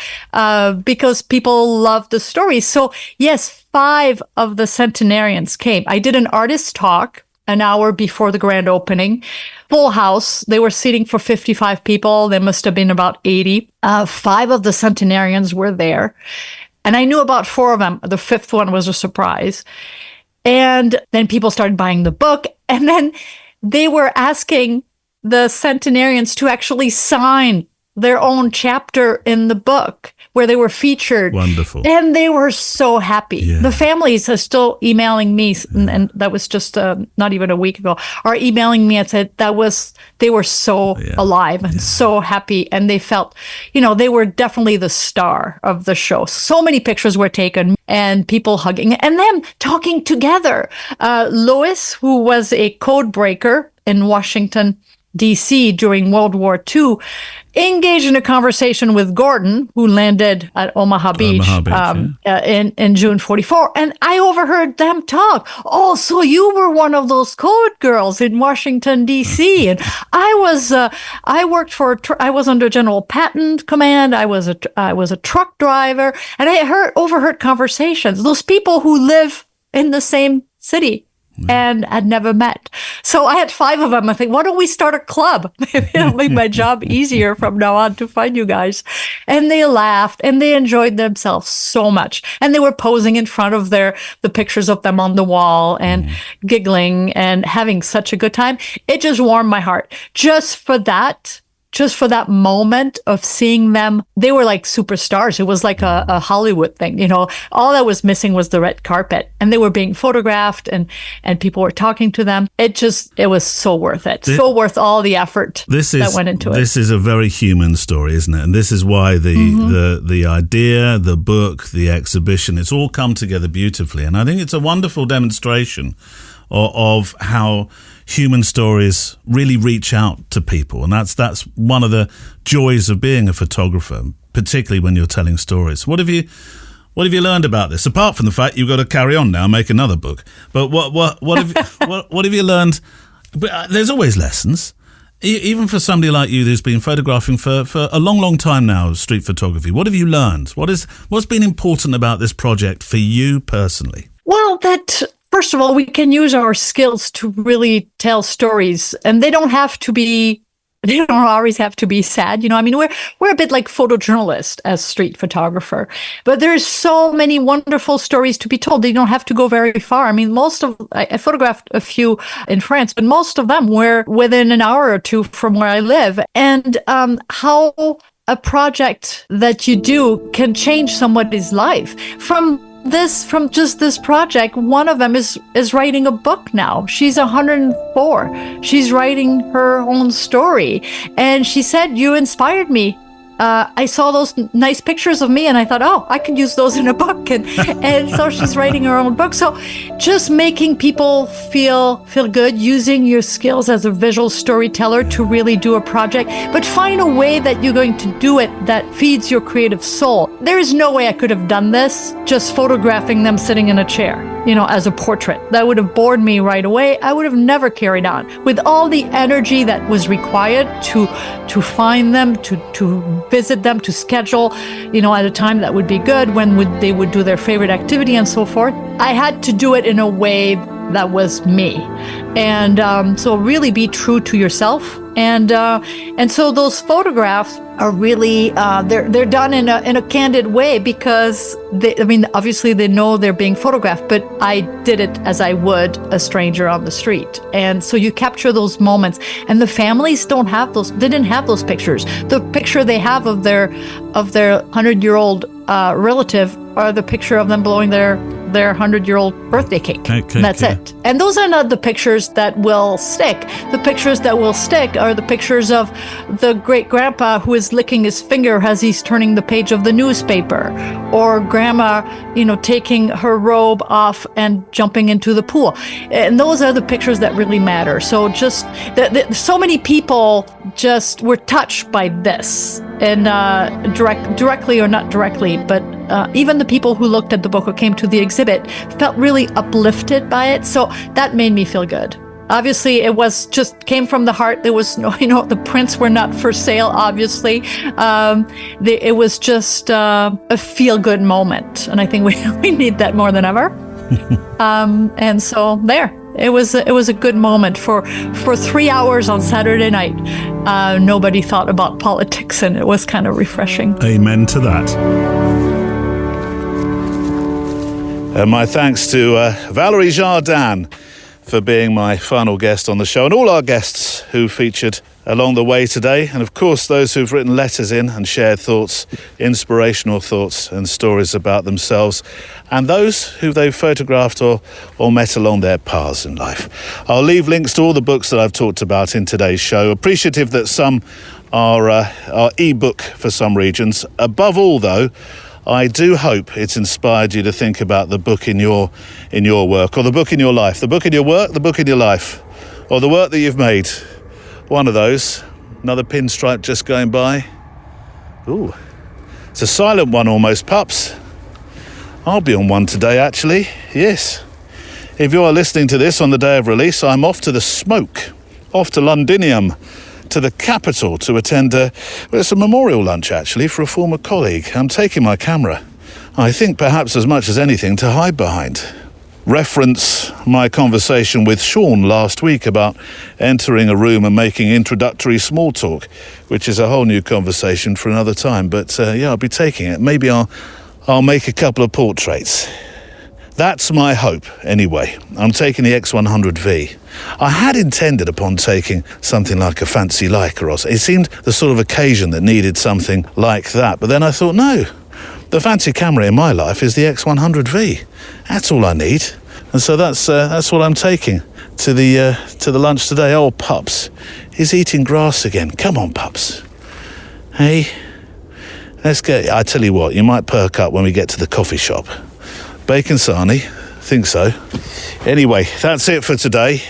because people love the stories. So yes, 5 of the centenarians came. I did an artist talk an hour before the grand opening. Full house. They were seating for 55 people. There must have been about 80. 5 of the centenarians were there. And I knew about 4 of them. The 5th one was a surprise. And then people started buying the book. And then they were asking the centenarians to actually sign their own chapter in the book where they were featured. Wonderful. And they were so happy. Yeah. The families are still emailing me, and that was just not even a week ago, are emailing me and said they were so alive and so happy. And they felt, they were definitely the star of the show. So many pictures were taken and people hugging and them talking together. Lois, who was a code breaker in Washington, D.C. during World War II, engaged in a conversation with Gordon, who landed at Omaha Beach, in June 44. And I overheard them talk. Oh, so you were one of those code girls in Washington, D.C. And I was under General Patton command. I was a truck driver. And I overheard conversations. Those people who live in the same city and had never met. So I had 5 of them. I think, why don't we start a club? Maybe it'll make my job easier from now on to find you guys. And they laughed and they enjoyed themselves so much. And they were posing in front of the pictures of them on the wall and giggling and having such a good time. It just warmed my heart. Just for that moment of seeing them, they were like superstars. It was like a Hollywood thing, all that was missing was the red carpet, and they were being photographed and people were talking to them. It was so worth it. So worth all the effort that went into it. This is a very human story, isn't it? And this is why the idea, the book, the exhibition, it's all come together beautifully. And I think it's a wonderful demonstration of how human stories really reach out to people. And that's one of the joys of being a photographer, particularly when you're telling stories. What have you learned about this? Apart from the fact you've got to carry on now, make another book. But what have you learned? But there's always lessons. Even for somebody like you who's been photographing for a long, long time now, street photography, what have you learned? What's been important about this project for you personally? Well, that first of all, we can use our skills to really tell stories, and they don't have to be They don't always have to be sad. I mean, we're a bit like photojournalists as street photographer, but there's so many wonderful stories to be told. They don't have to go very far. I mean, I photographed a few in France, but most of them were within an hour or two from where I live. And how a project that you do can change somebody's life. From just this project, one of them is writing a book now. She's 104. She's writing her own story. And she said, "You inspired me. I saw those nice pictures of me and I thought, I could use those in a book." And so she's writing her own book. So just making people feel good, using your skills as a visual storyteller to really do a project, but find a way that you're going to do it that feeds your creative soul. There is no way I could have done this just photographing them sitting in a chair, as a portrait. That would have bored me right away. I would have never carried on. With all the energy that was required to find them, to visit them, to schedule, at a time that would be good, when they would do their favorite activity and so forth. I had to do it in a way that was me. And so really be true to yourself. And so those photographs are really, they're done in a candid way because obviously they know they're being photographed, but I did it as I would a stranger on the street. And so you capture those moments, and the families they didn't have those pictures. The picture they have of their 100-year-old relative are the picture of them blowing their 100-year-old birthday cake. That's it. And those are not the pictures that will stick. The pictures that will stick are the pictures of the great-grandpa who is licking his finger as he's turning the page of the newspaper, or grandma, taking her robe off and jumping into the pool. And those are the pictures that really matter. So just so many people just were touched by this, and directly or not directly, but even the people who looked at the book or came to the exhibit felt really uplifted by it. So that made me feel good. Obviously, it was just came from the heart. There was no, the prints were not for sale, obviously. It was just a feel-good moment. And I think we need that more than ever. And so there. It was a good moment for 3 hours on Saturday night. Nobody thought about politics, and it was kind of refreshing. Amen to that. And my thanks to Valérie Jardin for being my final guest on the show, and all our guests who featured along the way today, and of course those who've written letters in and shared thoughts, inspirational thoughts and stories about themselves, and those who they've photographed or met along their paths in life. I'll leave links to all the books that I've talked about in today's show. Appreciative that some are e-book for some regions. Above all, though, I do hope it's inspired you to think about the book in your work, or the book in your life, the book in your work, the book in your life, or the work that you've made. One of those. Another pinstripe just going by. Ooh, it's a silent one almost, pups. I'll be on one today, actually. Yes. If you are listening to this on the day of release, I'm off to the smoke, off to Londinium, to the capital to attend it's a memorial lunch, actually, for a former colleague. I'm taking my camera. I think perhaps as much as anything to hide behind. Reference my conversation with Sean last week about entering a room and making introductory small talk, which is a whole new conversation for another time. But I'll be taking it. Maybe I'll make a couple of portraits. That's my hope, anyway. I'm taking the X100V. I had intended upon taking something like a fancy Leica, or it seemed the sort of occasion that needed something like that. But then I thought, no, the fancy camera in my life is the X100V. That's all I need. And so that's what I'm taking to the lunch today. Oh, Pups, he's eating grass again. Come on, Pups. Hey, let's get. I tell you what, you might perk up when we get to the coffee shop. Bacon sarnie, think so. Anyway, that's it for today.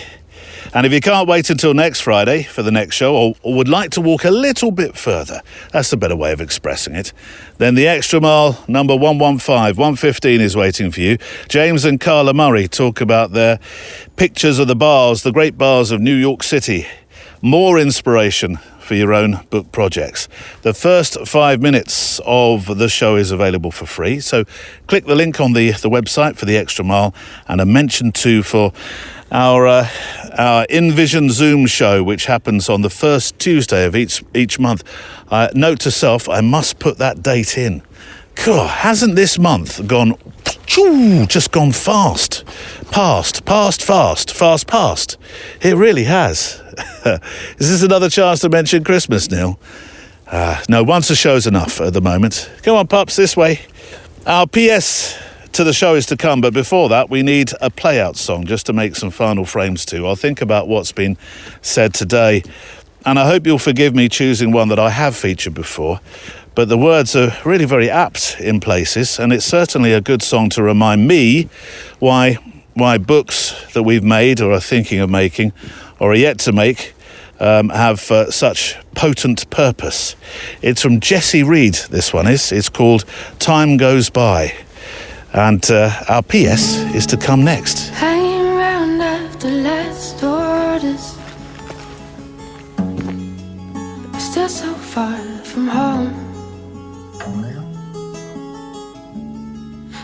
And if you can't wait until next Friday for the next show, or would like to walk a little bit further, that's the better way of expressing it, then the Extra Mile number 115 is waiting for you. James and Karla Murray talk about their pictures of the bars, the great bars of New York City, more inspiration for your own book projects. The first 5 minutes of the show is available for free, so click the link on the website for the extra mile, and a mention too for our InVision Zoom show, which happens on the first Tuesday of each month. Note to self, I must put that date in. God, hasn't this month gone, just gone fast? Fast. It really has. Is this another chance to mention Christmas, Neil? No, once a show's enough at the moment. Come on, pups, this way. Our PS to the show is to come, but before that, we need a play-out song just to make some final frames to. I'll think about what's been said today, and I hope you'll forgive me choosing one that I have featured before, but the words are really very apt in places, and it's certainly a good song to remind me why books that we've made or are thinking of making or are yet to make have such potent purpose. It's from Jessie Reed, this one is. It's called Time Goes By. And our PS is to come next. Hanging around after last orders, still so far from home.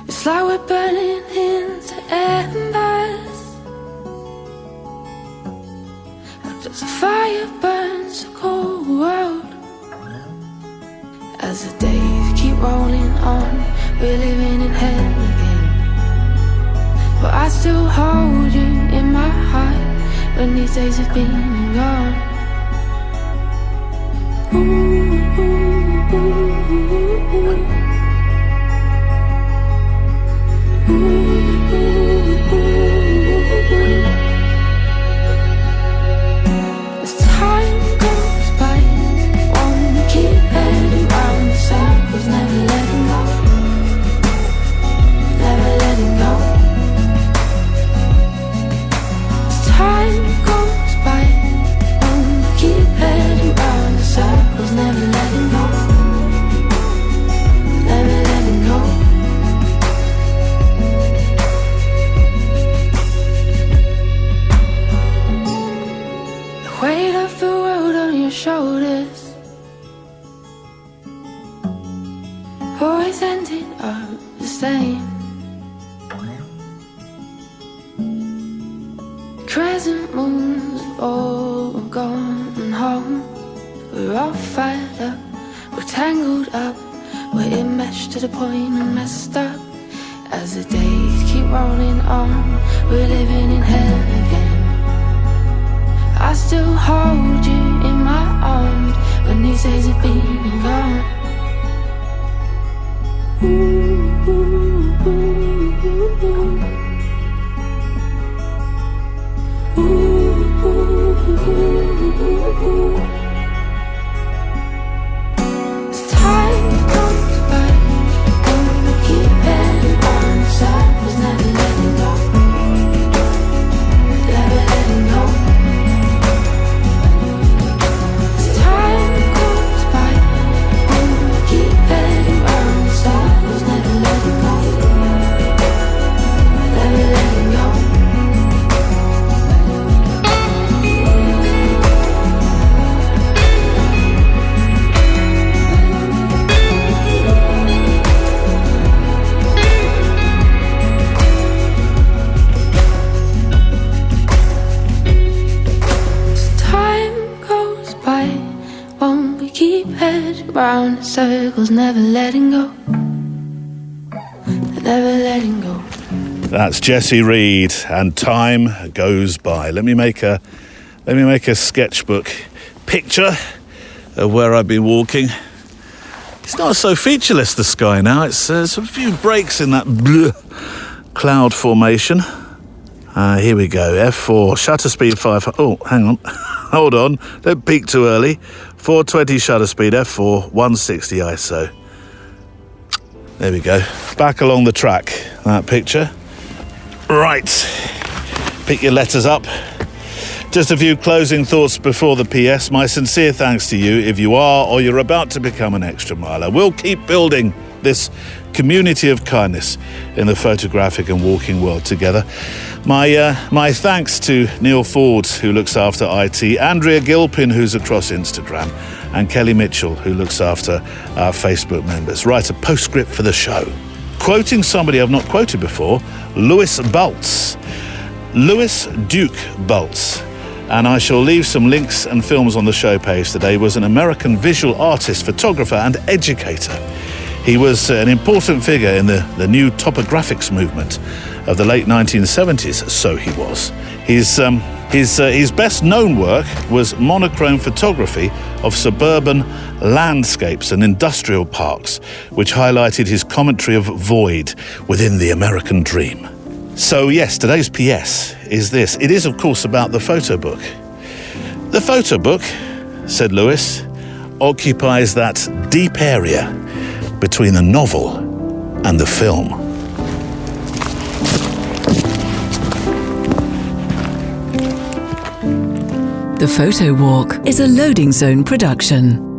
It's like we're burning into embers, as the fire burns a cold world. As the days keep rolling on, we're living in hell again. But I still hold you in my heart when these days have been and gone. Ooh, ooh, ooh, ooh, ooh. Ooh, ooh, ooh, ooh. As time goes by, won't we keep heading round the circles, never letting go, never letting go. As time goes by, won't we keep heading round the circles, never letting go, never letting go. Weight of the world on your shoulders, always ending up the same. Crescent moons have all gone home. We're all fired up, we're tangled up, we're enmeshed to the point and messed up. As the days keep rolling on, we're living in hell again. I still hold you in my arms when these days have been and gone. Ooh, ooh, ooh, ooh, ooh. Ooh, ooh, ooh, ooh, ooh. As time goes by, won't we keep heading round in circles, never letting go, never letting go. Round in circles, never letting go, never letting go. That's Jessie Reed and Time Goes By. Let me make a sketchbook picture of where I've been walking. It's not so featureless, the sky now. It's there's a few breaks in that cloud formation. Here we go. F4, shutter speed 5. Oh, hang on. Hold on. Don't peak too early. 420 shutter speed, F4, 160 ISO. There we go. Back along the track, that picture. Right. Pick your letters up. Just a few closing thoughts before the PS. My sincere thanks to you if you are or you're about to become an extra miler. We'll keep building this community of kindness in the photographic and walking world together. My thanks to Neil Ford, who looks after IT, Andrea Gilpin, who's across Instagram, and Kelly Mitchell, who looks after our Facebook members. Right, a postscript for the show. Quoting somebody I've not quoted before, Louis Baltz. Louis Duke Baltz, and I shall leave some links and films on the show page today, was an American visual artist, photographer, and educator. He was an important figure in the new topographics movement of the late 1970s, so he was. His best-known work was monochrome photography of suburban landscapes and industrial parks, which highlighted his commentary of void within the American dream. So yes, today's PS is this. It is, of course, about the photo book. The photo book, said Lewis, occupies that deep area between the novel and the film. The Photo Walk is a Loading Zone production.